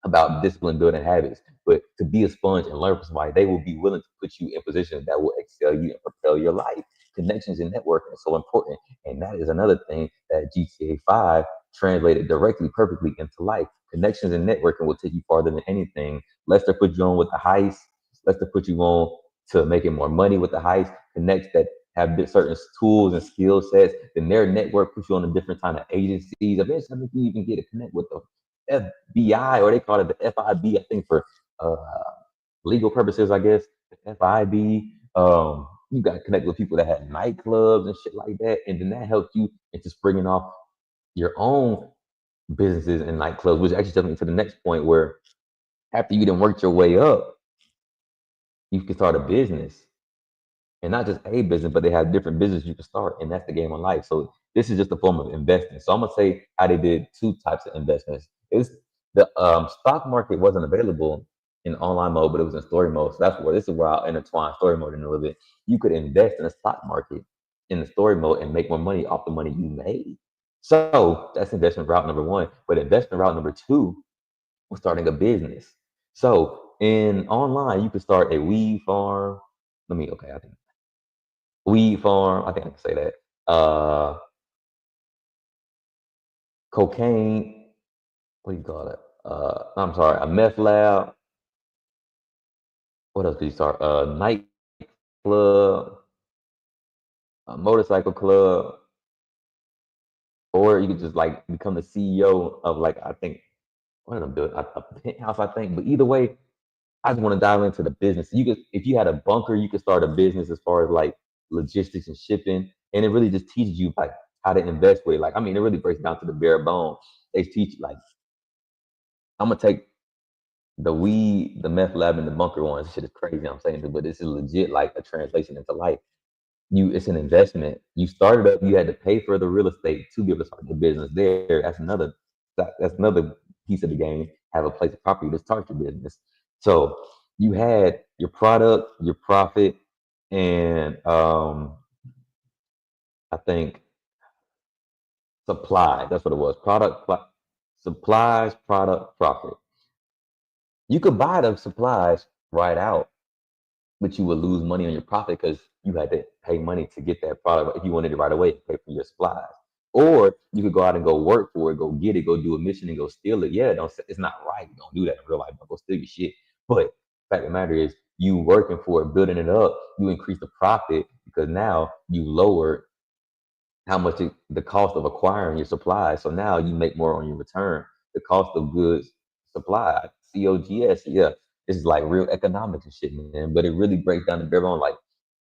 about discipline building habits, but to be a sponge and learn from somebody, they will be willing to put you in positions that will excel you and propel your life. Connections and networking are so important. And that is another thing that GTA 5 translated directly, perfectly into life. Connections and networking will take you farther than anything. Lester put you on with the heist. Lester put you on to making more money with the heist. Connects that have certain tools and skill sets. Then their network puts you on a different kind of agencies. Eventually, you even get to connect with the FBI, or they call it the FIB, I think, for uh, legal purposes, I guess. The FIB. You got to connect with people that have nightclubs and shit like that, and then that helps you into springing off your own businesses and nightclubs, which actually takes me to the next point where after you done worked your way up, you can start a business, and not just a business, but they have different businesses you can start, and that's the game of life. So this is just a form of investing. So I'm gonna say how they did two types of investments. It's the stock market wasn't available in online mode, but it was in story mode. So that's where this is where I'll intertwine story mode in a little bit. You could invest in the stock market in the story mode and make more money off the money you made. So that's investment route number one. But investment route number two was starting a business. So in online, you could start a weed farm. I think weed farm. I think I can say that. Cocaine. What do you call it? I'm sorry, a meth lab. What else could you start? A nightclub, a motorcycle club, or you could just like become the CEO of like I think what did I build a penthouse I think. But either way, I just want to dive into the business. You could, if you had a bunker, you could start a business as far as like logistics and shipping, and it really just teaches you like how to invest with it. Like, I mean, it really breaks down to the bare bone. They teach you like, I'm gonna take the weed, the meth lab, and the bunker ones. Shit is crazy. I'm saying, but this is legit like a translation into life. It's an investment. You started up, you had to pay for the real estate to be able to start the business there. That's another piece of the game. Have a place of property to start your business. So you had your product, your profit, and I think supply. That's what it was. Supplies, product, profit. You could buy the supplies right out, but you would lose money on your profit because you had to pay money to get that product if you wanted it right away, pay for your supplies. Or you could go out and go work for it, go get it, go do a mission and go steal it. Yeah, don't it's not right. Don't do that in real life. Don't go steal your shit. But the fact of the matter is you working for it, building it up, you increase the profit because now you lower how much the cost of acquiring your supplies. So now you make more on your return. The cost of goods supplied, COGS. Yeah, this is like real economics and shit, man. But it really breaks down the bare bone, like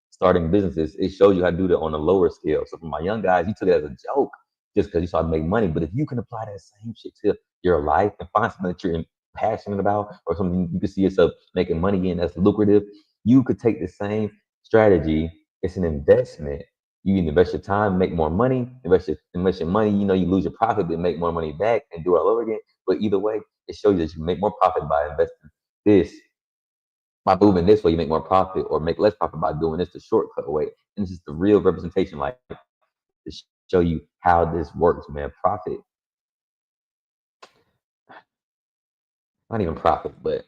starting businesses. It shows you how to do that on a lower scale. So for my young guys, you took it as a joke just because you saw to make money. But if you can apply that same shit to your life and find something that you're passionate about or something you can see yourself making money in that's lucrative, you could take the same strategy. It's an investment. You can invest your time, make more money, invest your money, you lose your profit, but make more money back and do it all over again. But either way, it shows you that you make more profit by investing this. By moving this way, you make more profit or make less profit by doing this the shortcut way. And this is the real representation, like to show you how this works, man. Profit, not even profit, but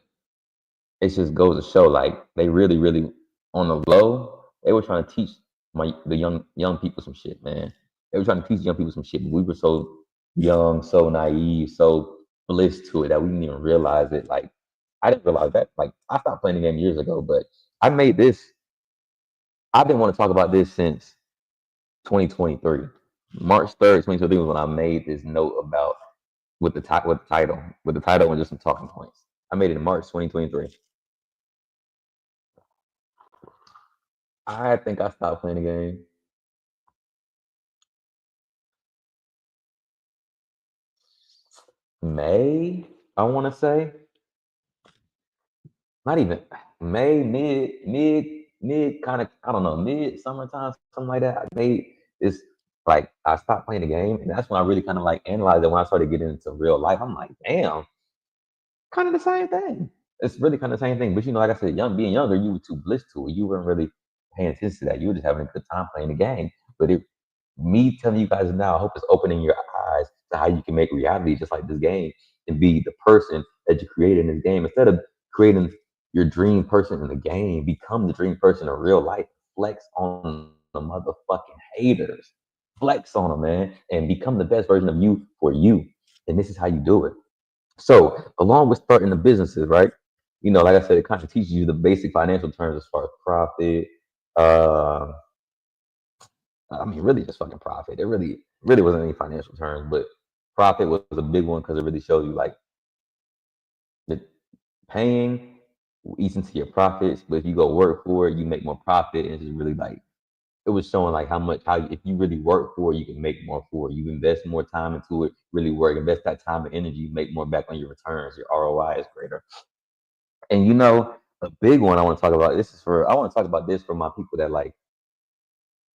it just goes to show like they really, really on the low, they were trying to teach the young people some shit, man. They were trying to teach young people some shit, but we were so young, so naive, so bliss to it that we didn't even realize it. Like I didn't realize that. Like I stopped playing the game years ago, but I made this. I've been wanting to talk about this since 2023. March 3rd, 2023 was when I made this note about with the title and just some talking points. I made it in March 2023. I think I stopped playing the game May, I want to say. not even May, mid, kind of, I don't know, mid summertime, something like that. I made this, like, I stopped playing the game, and that's when I really kind of like analyzed it. When I started getting into real life, I'm like, damn, kind of the same thing. It's really kind of the same thing. But like I said, being younger, you were too bliss to it. You weren't really paying attention to that. You were just having a good time playing the game. But me telling you guys now, I hope it's opening your eyes to how you can make reality just like this game and be the person that you created in this game. Instead of creating your dream person in the game, become the dream person in real life. Flex on the motherfucking haters. Flex on them, man, and become the best version of you for you. And this is how you do it. So, along with starting the businesses, right? Like I said, it kind of teaches you the basic financial terms as far as profit. Uh, I mean, really just fucking profit. It really wasn't any financial terms, but profit was a big one because it really shows you like the paying eats into your profits. But if you go work for it, you make more profit, and it's just really like it was showing like how if you really work for it, you can make more for it. You invest more time into it, really work, invest that time and energy, you make more back on your returns. Your ROI is greater. And a big one I want to talk about. I want to talk about this for my people that like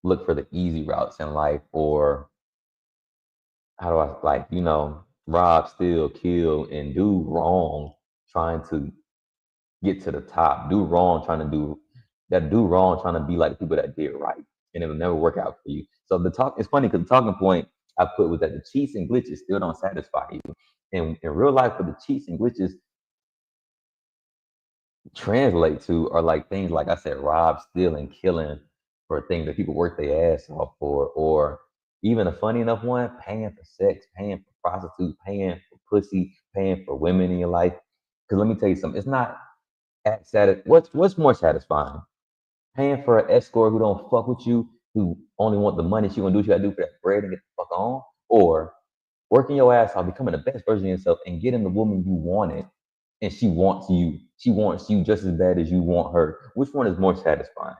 look for the easy routes in life, or how do I like, rob, steal, kill, and do wrong, trying to get to the top. Do wrong, trying to do wrong, trying to be like the people that did right, and it'll never work out for you. So it's funny because the talking point I put was that the cheats and glitches still don't satisfy you. And in real life, for the cheats and glitches translate to are like things like I said, rob, stealing, killing, for things that people work their ass off for, or even a funny enough one, paying for sex, paying for prostitutes, paying for pussy, paying for women in your life. Because let me tell you something, it's not what's more satisfying? Paying for an escort who don't fuck with you, who only want the money, she gonna do what you gotta do for that bread and get the fuck on, or working your ass off, becoming the best version of yourself, and getting the woman you wanted, and she wants you. She wants you just as bad as you want her. Which one is more satisfying?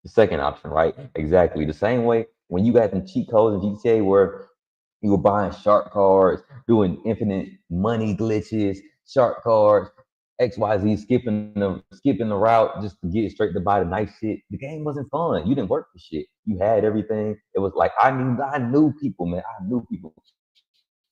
The second option, right? Exactly. The same way when you got them cheat codes in GTA where you were buying shark cards, doing infinite money glitches, shark cards, XYZ, skipping the route just to get straight to buy the nice shit. The game wasn't fun. You didn't work for shit. You had everything. It was like I knew people, man. I knew people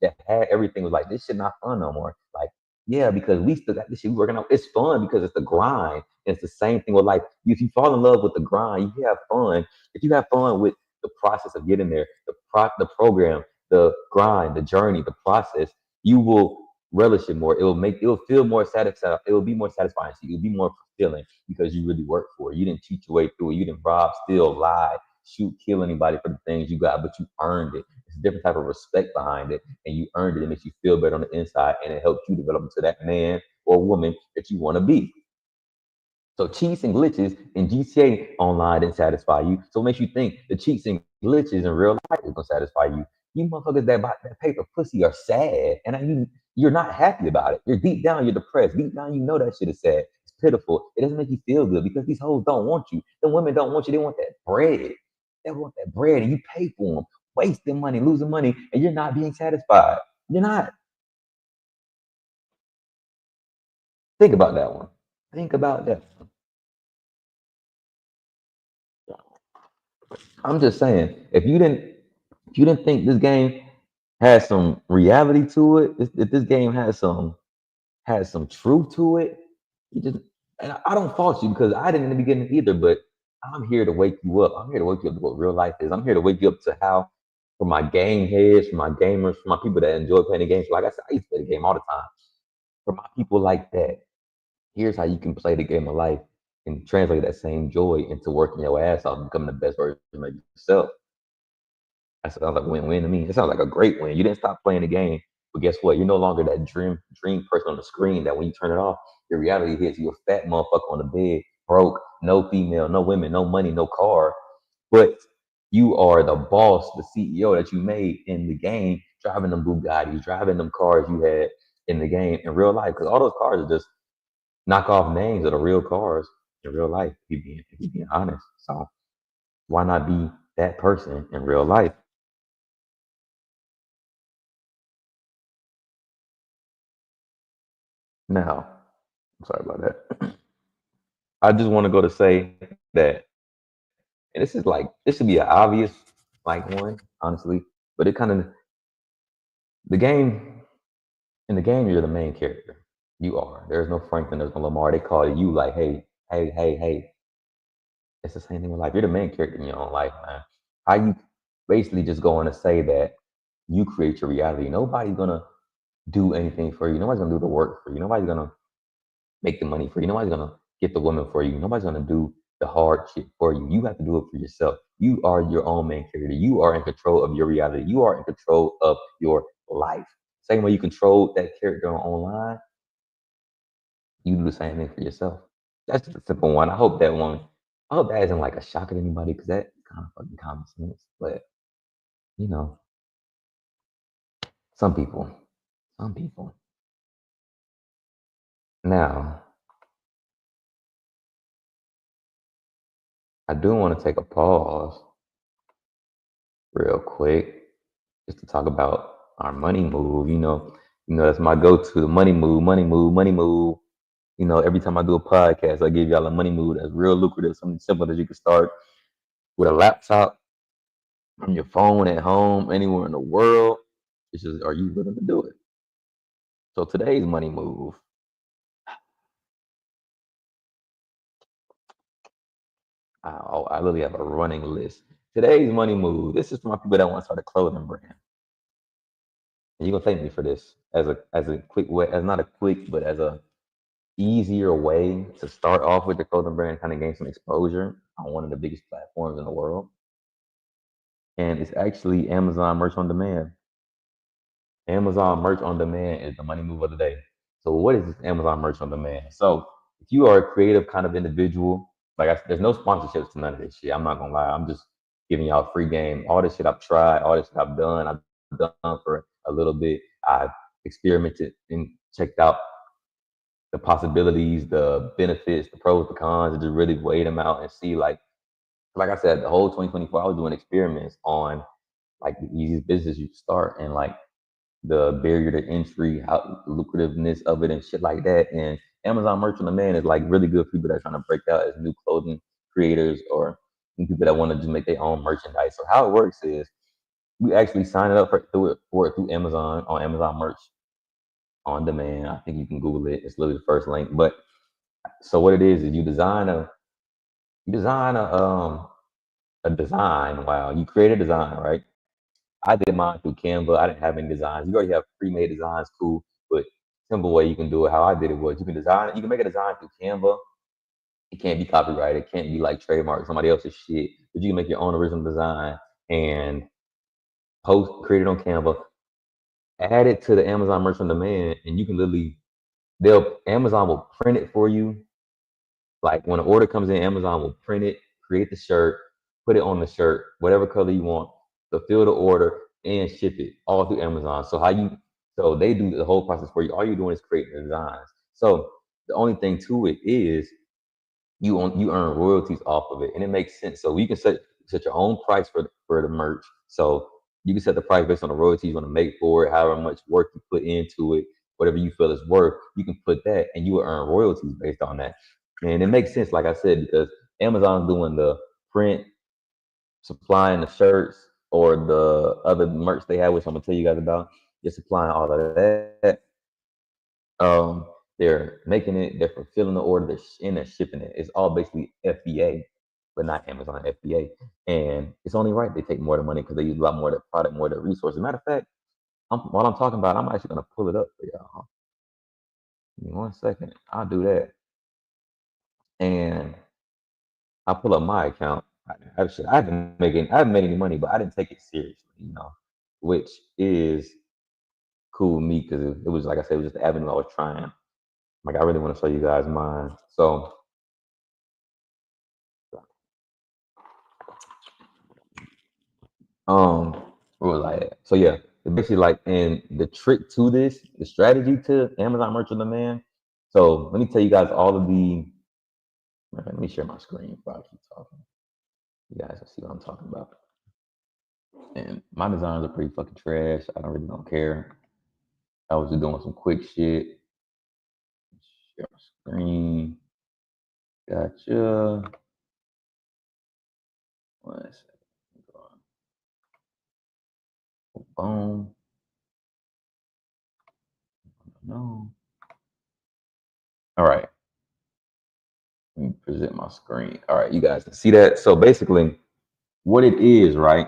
that had everything, was like, this shit not fun no more. Like, yeah, because we still got this shit working out. It's fun because it's the grind. It's the same thing with life. If you fall in love with the grind, you have fun. If you have fun with the process of getting there, the program, the grind, the journey, the process, you will relish it more. It will feel more satisfying. It will be more satisfying to you. It'll be more fulfilling because you really worked for it. You didn't cheat your way through it. You didn't rob, steal, lie, shoot, kill anybody for the things you got, but you earned it. It's a different type of respect behind it, and you earned it. It makes you feel better on the inside, and it helps you develop into that man or woman that you want to be. So cheats and glitches in GTA Online didn't satisfy you. So it makes you think the cheats and glitches in real life is gonna satisfy you. You motherfuckers that buy that paper pussy are sad, and you're not happy about it. You're deep down, you're depressed. Deep down, you know that shit is sad. It's pitiful. It doesn't make you feel good because these hoes don't want you. The women don't want you. They want that bread. They want that bread, and you pay for them, wasting money, losing money, and you're not being satisfied. You're not. Think about that one. Think about that. I'm just saying, if you didn't think this game had some reality to it, if this game had some truth to it, you just and I don't fault you because I didn't in the beginning either, but I'm here to wake you up. I'm here to wake you up to what real life is. I'm here to wake you up to how, for my game heads, for my gamers, for my people that enjoy playing the games. Like I said, I used to play the game all the time. For my people like that, here's how you can play the game of life and translate that same joy into working your ass off, becoming the best version of yourself. That sounds like a win-win to me. It sounds like a great win. You didn't stop playing the game, but guess what? You're no longer that dream person on the screen that when you turn it off, your reality hits you, a fat motherfucker on the bed, broke, no female, no women, no money, no car. But you are the boss, the CEO that you made in the game, driving them Bugattis, driving them cars you had in the game in real life. Because all those cars are just knockoff names of the real cars in real life, if you being honest. So why not be that person in real life? Now, I'm sorry about that. I just want to go to say that, and this is like this should be an obvious like one, honestly, but it kind of the game in the game you're the main character. You are. There's no Franklin, there's no Lamar. They call you like, hey, hey, hey, hey. It's the same thing with life. You're the main character in your own life, man. How you basically just going to say that you create your reality. Nobody's gonna do anything for you. Nobody's gonna do the work for you. Nobody's gonna make the money for you. Nobody's gonna get the woman for you. Nobody's gonna do the hard shit for you. You have to do it for yourself. You are your own main character. You are in control of your reality. You are in control of your life. Same way you control that character online, you do the same thing for yourself. That's just a simple one. I hope that isn't like a shocker to anybody because that's kind of fucking common sense. But you know, some people, some people. Now, I do want to take a pause real quick just to talk about our money move. That's my go-to, the money move, money move, money move. Every time I do a podcast, I give y'all a money move that's real lucrative, something simple that you can start with a laptop, on your phone, at home, anywhere in the world. It's just, are you willing to do it? So today's money move, I literally have a running list. Today's money move. This is for my people that want to start a clothing brand. And you're gonna thank me for this as a quick way, as not a quick, but as a easier way to start off with your clothing brand, kind of gain some exposure on one of the biggest platforms in the world. And it's actually Amazon Merch on Demand. Amazon Merch on Demand is the money move of the day. So what is this Amazon Merch on Demand? So if you are a creative kind of individual, there's no sponsorships to none of this shit. I'm not gonna lie. I'm just giving y'all free game. All this shit I've tried, all this shit I've done for a little bit. I've experimented and checked out the possibilities, the benefits, the pros, the cons, and just really weigh them out and see like I said, the whole 2024, I was doing experiments on like the easiest business you can start and like the barrier to entry, how lucrativeness of it and shit like that. And Amazon Merch on Demand is like really good for people that are trying to break out as new clothing creators or new people that want to just make their own merchandise. So how it works is we actually sign it up for it through Amazon on Amazon Merch on Demand. I think you can Google it. It's literally the first link. But so what it is you design a design. Wow, you create a design, right? I did mine through Canva. I didn't have any designs. You already have pre-made designs, cool. But simple way you can do it. How I did it was you can design. You can make a design through Canva. It can't be copyrighted. It can't be like trademark somebody else's shit. But you can make your own original design and create it on Canva. Add it to the Amazon Merch on Demand, and you can literally Amazon will print it for you. Like when an order comes in, Amazon will print it, create the shirt, put it on the shirt, whatever color you want, fulfill the order, and ship it all through Amazon. So they do the whole process for you. All you're doing is creating the designs. So the only thing to it is you earn royalties off of it, and it makes sense. So you can set your own price for the merch. So you can set the price based on the royalties you want to make for it, however much work you put into it, whatever you feel is worth. You can put that, and you will earn royalties based on that. And it makes sense, like I said, because Amazon's doing the print, supplying the shirts or the other merch they have, which I'm gonna tell you guys about. They're supplying all of that. They're making it, they're fulfilling the order, and they're shipping it. It's all basically FBA, but not Amazon FBA. And it's only right they take more of the money because they use a lot more of the product, more of the resources. Matter of fact, while I'm talking about it, I'm actually gonna pull it up for y'all. Give me 1 second. I'll do that. And I pull up my account. I haven't made any money, but I didn't take it seriously, which is cool with me because it was like I said, it was just the avenue I was trying. Like I really want to show you guys mine. So where was I at? So yeah, it's basically like and the trick to this, the strategy to Amazon Merch on Demand. So let me tell you guys all of the let me share my screen before I keep talking. You guys will see what I'm talking about. And my designs are pretty fucking trash. I don't care. I was just doing some quick shit. Share my screen. Gotcha. One second. Boom. No. All right. Let me present my screen. All right, you guys can see that. So basically, what it is, right?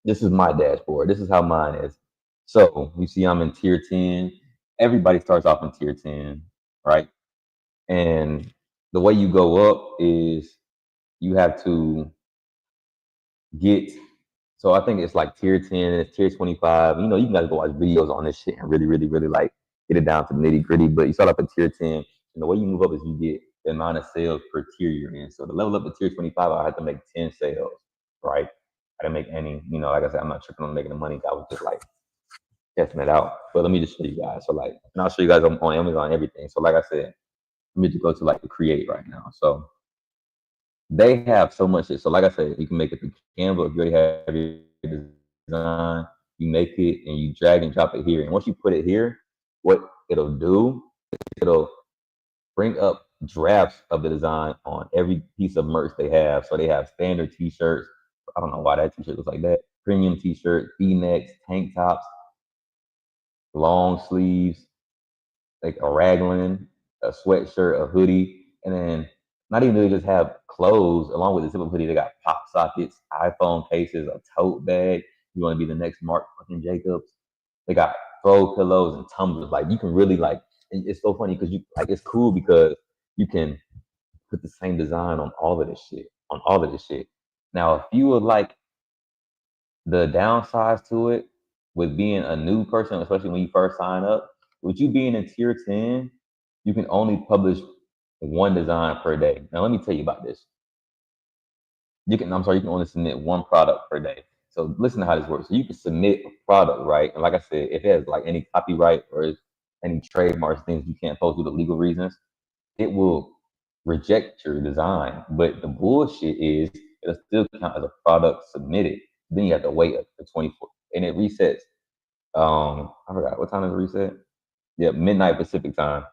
This is my dashboard. This is how mine is. So you see, I'm in tier 10. Everybody starts off in tier 10, right? And the way you go up is you have to get. So I think it's like tier 10, it's tier 25. You know, you can guys go watch videos on this shit and really, really, really like get it down to the nitty gritty. But you start off at tier 10, and the way you move up is you get the amount of sales per tier you're in. So the level up to tier 25, I had to make 10 sales, right? I didn't make any, you know, like I said, I'm not tripping on making the money. I was just like testing it out. But let me just show you guys. So like, and I'll show you guys on Amazon and everything. So like I said, let me just go to like the create right now. So they have so much shit. So like I said, you can make it through Canva if you already have your design. You make it and you drag and drop it here. And once you put it here, what it'll do, it'll bring up drafts of the design on every piece of merch they have. So they have standard t-shirts. I don't know why that t-shirt looks like that. Premium t-shirts, V-necks, tank tops, long sleeves, like a raglan, a sweatshirt, a hoodie, and then not even do they just have clothes along with the zipper hoodie. They got pop sockets, iPhone cases, a tote bag. You want to be the next Mark fucking Jacobs? They got throw pillows and tumblers. Like you can really like. And it's so funny because you like it's cool because you can put the same design on all of this shit. On all of this shit. Now, if you would like the downsides to it with being a new person, especially when you first sign up, with you being in tier 10, you can only publish one design per day. Now, let me tell you about this. You can only submit one product per day. So listen to how this works. So you can submit a product, right? And like I said, if it has like any copyright or any trademarks, things you can't post due to legal reasons, it will reject your design. But the bullshit is it'll still count as a product submitted. Then you have to wait up to 24 and it resets. I forgot what time does it reset? Yeah, midnight Pacific time.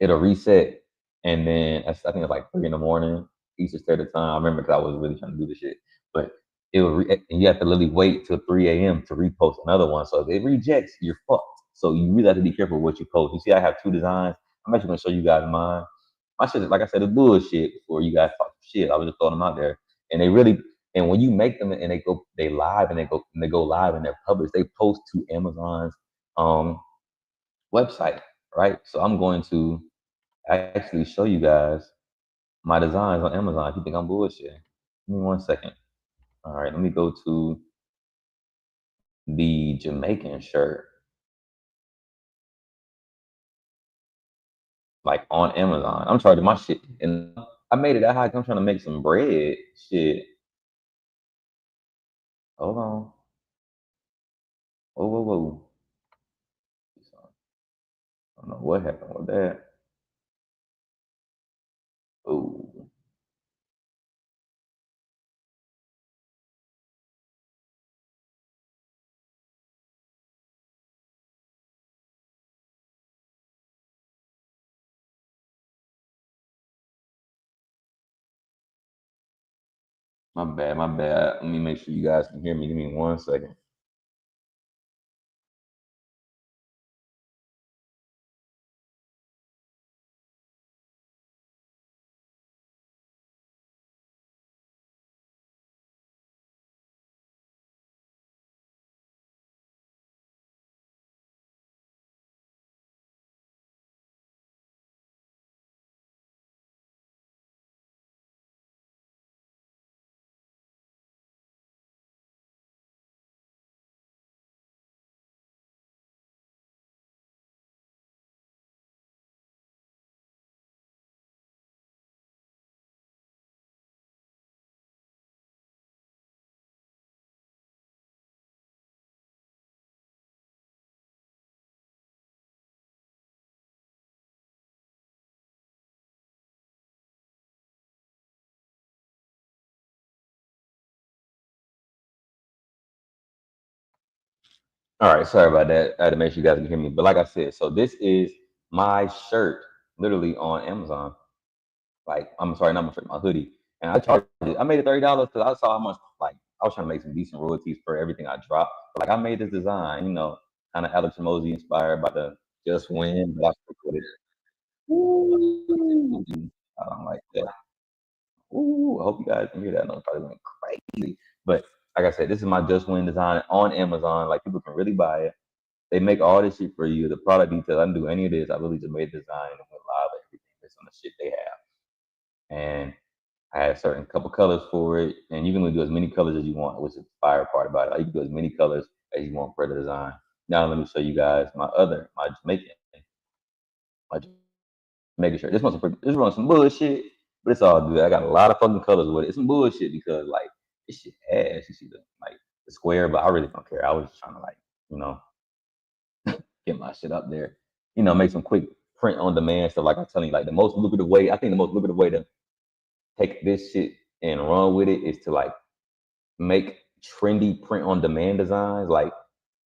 It'll reset, and then I think it's like 3 in the morning Eastern Standard Time. I remember because I was really trying to do this shit, but and you have to literally wait till 3 a.m. to repost another one. So if it rejects, you're fucked. So you really have to be careful what you post. You see, I have two designs. I'm actually gonna show you guys mine. My shit, like I said, is bullshit. Before you guys talk shit, I was just throwing them out there, and they really. And when you make them and they live and they go live and they're published, they post to Amazon's um website, right? So I'm going to actually show you guys my designs on Amazon if you think I'm bullshit. Give me 1 second. All right, let me go to the Jamaican shirt, like on Amazon. I'm charging my shit, and I made it that high. I'm trying to make some bread. Shit. Hold on. Whoa, whoa, whoa. I don't know what happened with that. Oh, my bad, my bad. Let me make sure you guys can hear me. Give me 1 second. All right, sorry about that. I had to make sure you guys can hear me. But like I said, so this is my shirt, literally on Amazon. Like, I'm sorry, not my shirt, my hoodie. And I charged it. I made it $30 because I saw how much, like, I was trying to make some decent royalties for everything I dropped. But, like, I made this design, kind of Alex Mosey inspired by the Just Win, but I stuck with it. Ooh, I don't like that. Ooh, I hope you guys can hear that. No, it probably went crazy. But like I said, this is my Just Win design on Amazon. Like, people can really buy it. They make all this shit for you. The product details. I didn't do any of this. I really just made the design and went live with everything based on the shit they have. And I had a certain couple colors for it, and you can really do as many colors as you want, which is the fire part about it. Like, you can do as many colors as you want for the design. Now let me show you guys my Jamaican shirt. This one's some bullshit, but it's all good. I got a lot of fucking colors with it. It's some bullshit because like this shit ass. You see the square, but I really don't care. I was just trying to you know get my shit up there. Make some quick print on demand stuff. Like I'm telling you, like the most lucrative way. I think the most lucrative way to take this shit and run with it is to like make trendy print on demand designs. Like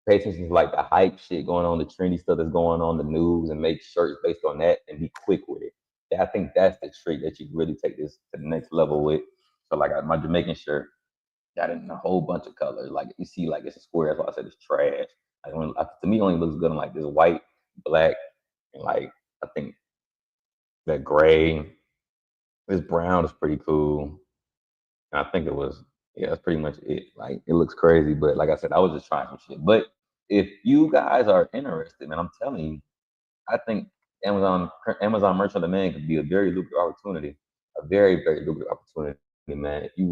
pay attention to like the hype shit going on, the trendy stuff that's going on the news, and make shirts based on that and be quick with it. I think that's the trick that you really take this to the next level with. So like my Jamaican shirt got it in a whole bunch of colors. Like you see, like it's a square. That's why I said it's trash. To me, it only looks good on like this white, black, and like I think that gray. This brown is pretty cool. And I think it was, yeah, that's pretty much it. Like, it looks crazy, but like I said, I was just trying some shit. But if you guys are interested, man, I'm telling you, I think Amazon merch on demand could be a very lucrative opportunity, a very, very lucrative opportunity, man. If you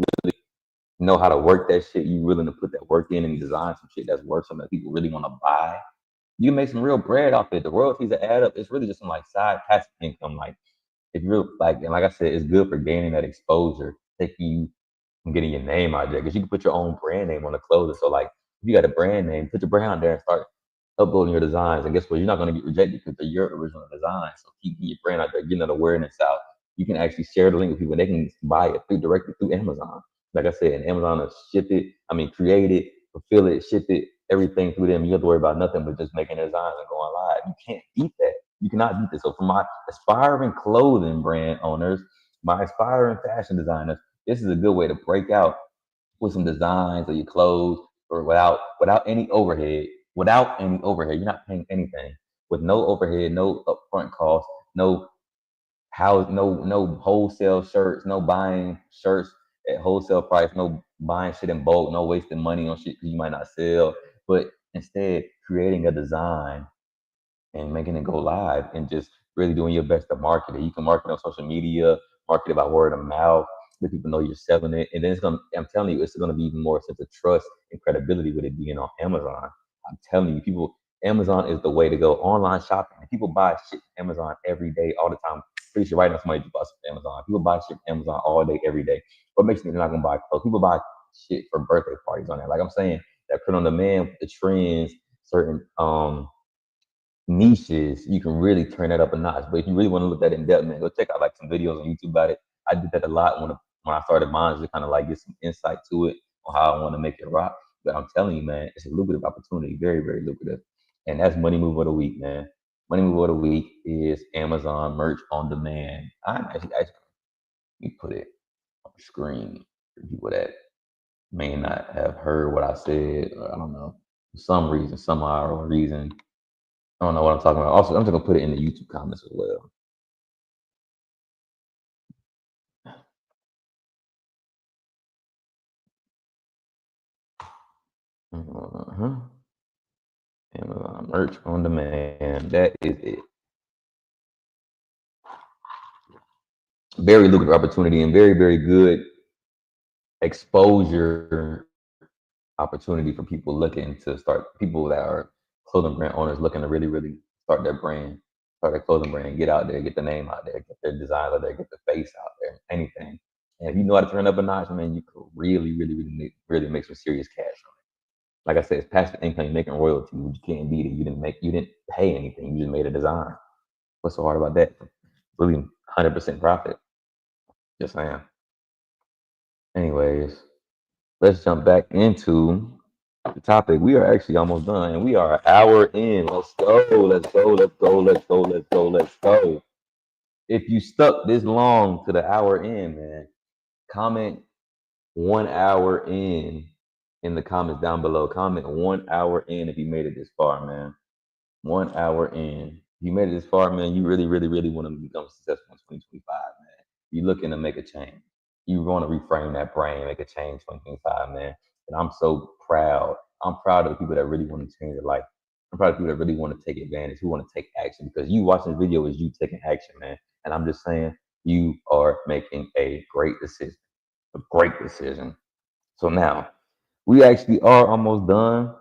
know how to work that shit, you willing to put that work in and design some shit that's worth something that people really want to buy, you can make some real bread off it. The royalties that add up, it's really just some like side passive income. Like, if you're like, and like I said, it's good for gaining that exposure, taking you from getting your name out there, because you can put your own brand name on the clothing. So like, if you got a brand name, put your brand out there and start uploading your designs. And guess what? You're not going to get rejected because they're your original design. So keep your brand out there, getting that awareness out. You can actually share the link with people. They can buy it directly through Amazon. Like I said, and Amazon will ship it. I mean, create it, fulfill it, ship it, everything through them. You don't have to worry about nothing but just making designs and going live. You can't beat that. You cannot beat this. So for my aspiring clothing brand owners, my aspiring fashion designers, this is a good way to break out with some designs of your clothes or without any overhead. Without any overhead, you're not paying anything. With no overhead, no upfront cost, no wholesale shirts, no buying shirts at wholesale price, no buying shit in bulk, no wasting money on shit because you might not sell, but instead creating a design and making it go live and just really doing your best to market it. You can market on social media, market it by word of mouth, let people know you're selling it. And then I'm telling you, it's gonna be even more sense of trust and credibility with it being on Amazon. I'm telling you, Amazon is the way to go. Online shopping. And people buy shit from Amazon every day, all the time. Pretty sure right now somebody buys from Amazon. People buy shit from Amazon all day, every day. What makes you think they're not gonna buy clothes? People buy shit for birthday parties on there. Like I'm saying, that print on demand, the trends, certain niches, you can really turn that up a notch. But if you really want to look at it in depth, man, go check out like some videos on YouTube about it. I did that a lot when I started mine, just kind of like get some insight to it on how I want to make it rock. But I'm telling you, man, it's a lucrative opportunity, very, very lucrative. And that's Money Move of the Week, man. Money Move of the Week is Amazon merch on demand. Actually let me put it on the screen for people that may not have heard what I said. Or I don't know, for some reason, somehow or reason, I don't know what I'm talking about. Also, I'm just gonna put it in the YouTube comments as well. Uh-huh. Amazon merch on demand. That is it. Very lucrative opportunity and very, very good exposure opportunity for people looking to start, people that are clothing brand owners looking to really, really start their brand, start their clothing brand, get out there, get the name out there, get their designs out there, get the face out there, anything. And if you know how to turn up a notch, man, you could really, really, really make some serious cash on it. Like I said, it's passive income, you're making royalties. You can't beat it. You didn't pay anything. You just made a design. What's so hard about that? Really 100% profit. Just saying. Anyways, let's jump back into the topic. We are actually almost done, and we are an hour in. Let's go. Let's go. Let's go. Let's go. Let's go. Let's go. If you stuck this long to the hour in, man, comment 1 hour in the comments down below. Comment 1 hour in if you made it this far, man. 1 hour in. You made it this far, man. You really, really, really want to become successful in 2025, man. You looking to make a change. You want to reframe that brain, make a change 2025, man. And I'm so proud. I'm proud of the people that really want to change their life. I'm proud of people that really want to take advantage, who want to take action, because you watching this video is you taking action, man. And I'm just saying, you are making a great decision. A great decision. So now, we actually are almost done.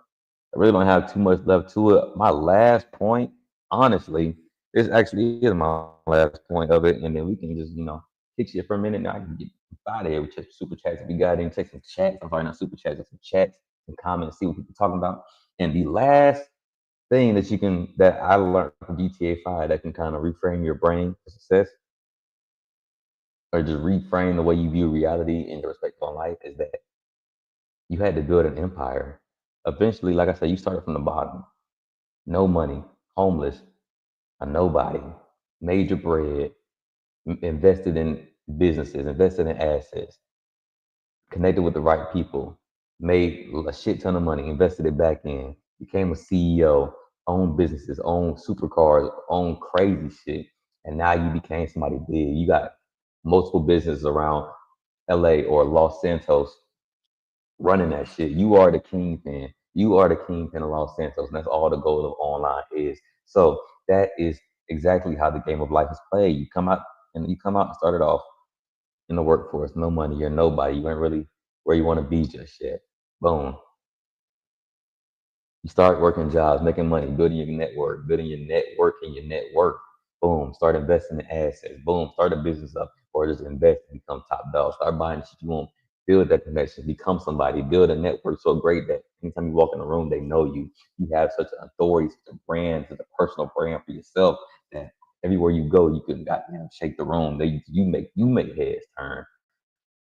I really don't have too much left to it. My last point, honestly, this actually is my last point of it, and then we can just, kick shit for a minute. Now I can get out of here with check super chats if you got any. Check some chats. I'm sorry, not super chats, but some chats and comments, see what people talking about. And the last thing that I learned from GTA 5 that can kind of reframe your brain for success, or just reframe the way you view reality and your perspective on life, is that you had to build an empire. Eventually, like I said, you started from the bottom. No money, homeless, a nobody, made your bread, invested in businesses, invested in assets, connected with the right people, made a shit ton of money, invested it back in, became a CEO, owned businesses, owned supercars, owned crazy shit. And now you became somebody big. You got multiple businesses around LA or Los Santos running that shit. You are the kingpin. You are the kingpin of Los Santos, and that's all the goal of online is. So that is exactly how the game of life is played. You come out and start it off in the workforce, no money, you're nobody. You ain't really where you want to be just yet. Boom. You start working jobs, making money, building your network and your network. Boom. Start investing in assets. Boom. Start a business up or just invest and become top dog. Start buying the shit you want. Build that connection. Become somebody. Build a network so great that anytime you walk in a room, they know you. You have such an authority, such a brand, such a personal brand for yourself that everywhere you go, you can goddamn shake the room. You make heads turn.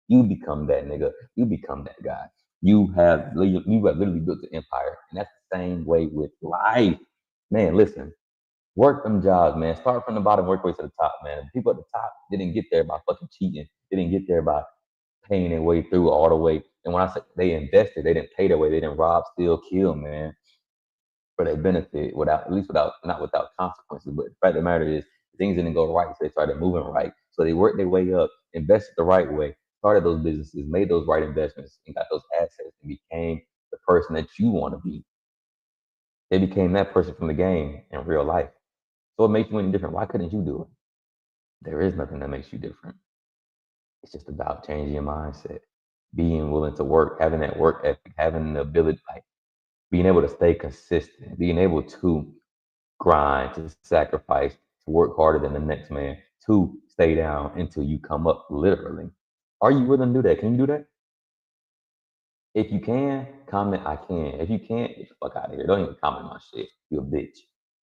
You become that nigga. You become that guy. You have literally built an empire, and that's the same way with life, man. Listen, work them jobs, man. Start from the bottom, work your way to the top, man. The people at the top didn't get there by fucking cheating. They didn't get there by paying their way through all the way. And when I say they invested, they didn't pay their way. They didn't rob, steal, kill, man, for their benefit without, at least without, not without consequences. But the fact of the matter is, things didn't go right, so they started moving right. So they worked their way up, invested the right way, started those businesses, made those right investments, and got those assets, and became the person that you want to be. They became that person from the game in real life. So what makes you any different? Why couldn't you do it? There is nothing that makes you different. It's just about changing your mindset, being willing to work, having that work ethic, having the ability, like being able to stay consistent, being able to grind, to sacrifice, to work harder than the next man, to stay down until you come up, literally. Are you willing to do that? Can you do that? If you can, comment I can. If you can't, get the fuck out of here. Don't even comment my shit. You a bitch.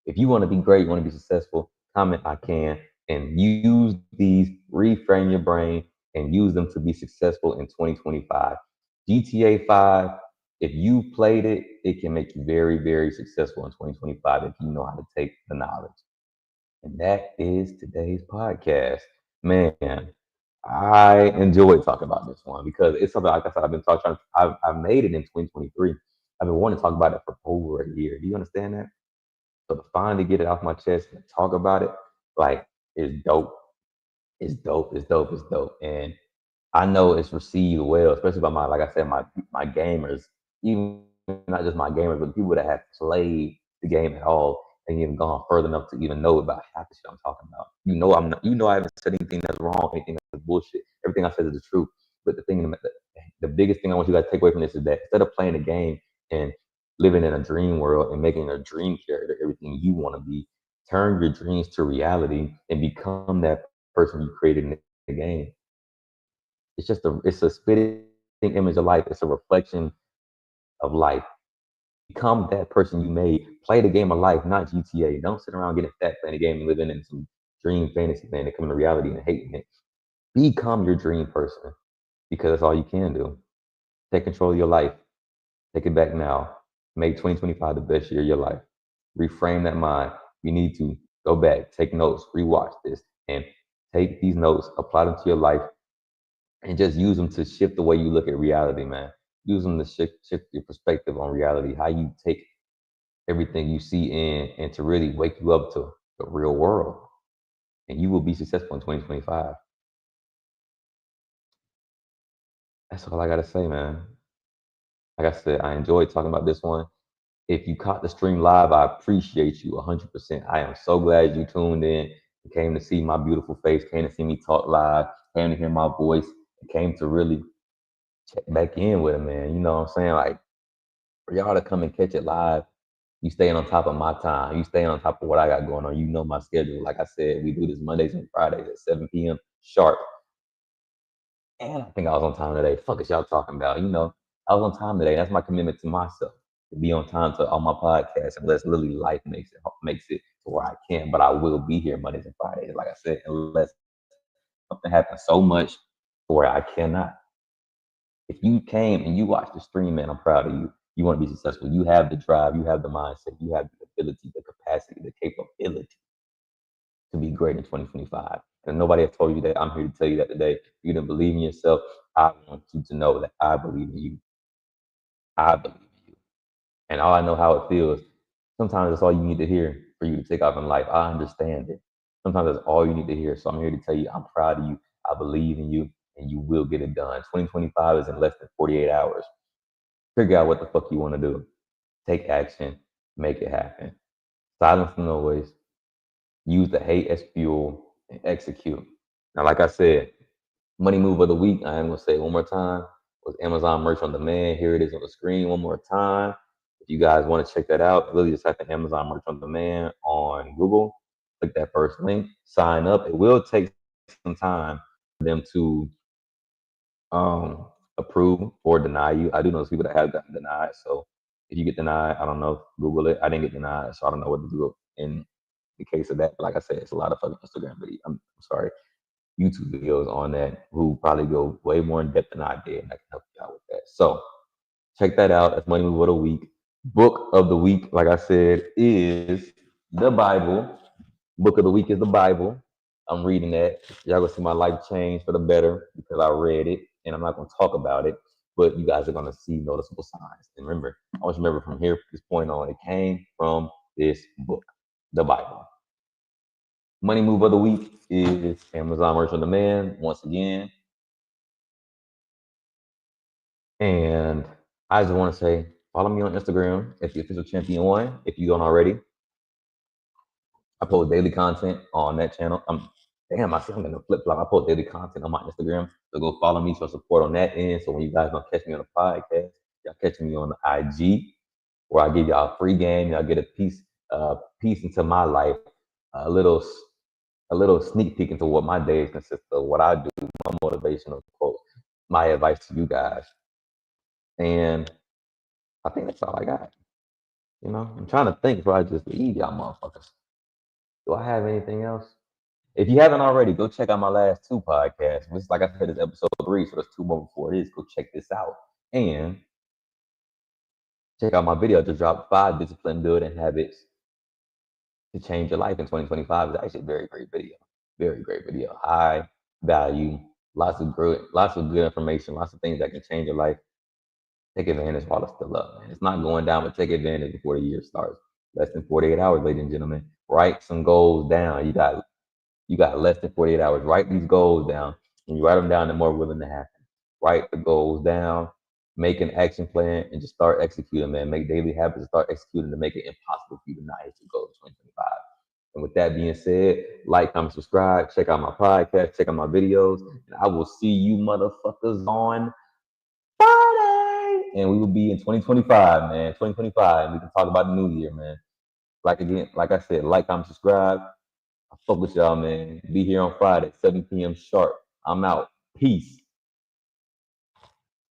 If you want to be great, you want to be successful, comment I can and use these, reframe your brain and use them to be successful in 2025. GTA 5, if you played it, it can make you very, very successful in 2025 if you know how to take the knowledge. And that is today's podcast. Man, I enjoyed talking about this one because it's something, like I said, I've been talking, I've made it in 2023. I've been wanting to talk about it for over a year. Do you understand that? So to finally get it off my chest and talk about it, like, is dope. It's dope. It's dope. It's dope. And I know it's received well, especially by my, like I said, my gamers, even not just my gamers, but the people that have played the game at all and even gone further enough to even know about half the shit I'm talking about. I haven't said anything that's wrong, anything that's bullshit. Everything I said is the truth. But the biggest thing I want you guys to take away from this is that instead of playing a game and living in a dream world and making a dream character everything you want to be, turn your dreams to reality and become that person you created in the game. It's a spitting image of life. It's a reflection of life. Become that person you made. Play the game of life, not GTA. Don't sit around getting fat playing the game and living in some dream fantasy thing that come to reality and hating it. Become your dream person because that's all you can do. Take control of your life. Take it back now. Make 2025 the best year of your life. Reframe that mind. You need to go back, take notes, rewatch this, and take these notes, apply them to your life, and just use them to shift the way you look at reality, man. Use them to shift your perspective on reality, how you take everything you see in, and to really wake you up to the real world. And you will be successful in 2025. That's all I gotta say, man. Like I said, I enjoyed talking about this one. If you caught the stream live, I appreciate you 100%. I am so glad you tuned in, you came to see my beautiful face, came to see me talk live, came to hear my voice, and came to really check back in with it, man. You know what I'm saying? Like, for y'all to come and catch it live, you staying on top of my time. You staying on top of what I got going on. You know my schedule. Like I said, we do this Mondays and Fridays at 7 p.m. sharp. And I think I was on time today. Fuck is y'all talking about? You know, I was on time today. That's my commitment to myself, to be on time to all my podcasts, unless literally life makes it to where I can. But I will be here Mondays and Fridays, like I said, unless something happens so much to where I cannot. If you came and you watched the stream, man, I'm proud of you. You want to be successful. You have the drive, you have the mindset, you have the ability, the capacity, the capability to be great in 2025. And nobody has told you that. I'm here to tell you that today. If you didn't believe in yourself, I want you to know that I believe in you. I believe in you. And all I know how it feels. Sometimes that's all you need to hear for you to take off in life. I understand it. Sometimes that's all you need to hear. So I'm here to tell you, I'm proud of you. I believe in you, and you will get it done. 2025 is in less than 48 hours. Figure out what the fuck you want to do. Take action. Make it happen. Silence the noise. Use the hate as fuel and execute. Now, like I said, money move of the week, I am gonna say it one more time, was Amazon merch on demand. Here it is on the screen one more time. If you guys want to check that out, really just type in Amazon merch on demand on Google. Click that first link, sign up. It will take some time for them to um, approve or deny you. I do know those people that have gotten denied. So if you get denied, I don't know, Google it. I didn't get denied, so I don't know what to do in the case of that. But like I said, it's a lot of fucking Instagram videos. I'm sorry, YouTube videos on that who probably go way more in depth than I did, and I can help you out with that. So check that out. That's Money Move of the Week. Book of the week, like I said, is the Bible. Book of the week is the Bible. I'm reading that. Y'all gonna see my life change for the better because I read it, and I'm not gonna talk about it, but you guys are gonna see noticeable signs. And remember, always remember from here, this point on, it came from this book, the Bible. Money move of the week is Amazon merch on demand once again. And I just want to say, follow me on Instagram at the official champion one if you don't already. I post daily content on that channel. Damn, I see I'm gonna flip flop. I post daily content on my Instagram, so go follow me, show support on that end. So when you guys don't catch me on the podcast, y'all catch me on the IG, where I give y'all a free game. Y'all get a piece into my life, a little sneak peek into what my days consist of, what I do, my motivational quote, my advice to you guys. And I think that's all I got. You know, I'm trying to think before I just leave y'all motherfuckers. Do I have anything else? If you haven't already, go check out my last two podcasts. This, like I said, is episode 3, so there's 2 more before it is. Go check this out. And check out my video. I just dropped 5 discipline building habits to change your life in 2025. It's actually a very great video. Very great video. High value, lots of good information, lots of things that can change your life. Take advantage while it's still up, man. It's not going down, but take advantage before the year starts. Less than 48 hours, ladies and gentlemen. Write some goals down. You got less than 48 hours. Write these goals down. When you write them down, they're more willing to happen. Write the goals down, make an action plan, and just start executing, man. Make daily habits and start executing to make it impossible for you to not hit your goals in 2025. And with that being said, like, comment, subscribe, check out my podcast, check out my videos, and I will see you motherfuckers on Friday. And we will be in 2025, man. 2025. We can talk about the new year, man. Like I said, like, comment, subscribe. I fuck with y'all, man. Be here on Friday, 7 p.m. sharp. I'm out. Peace.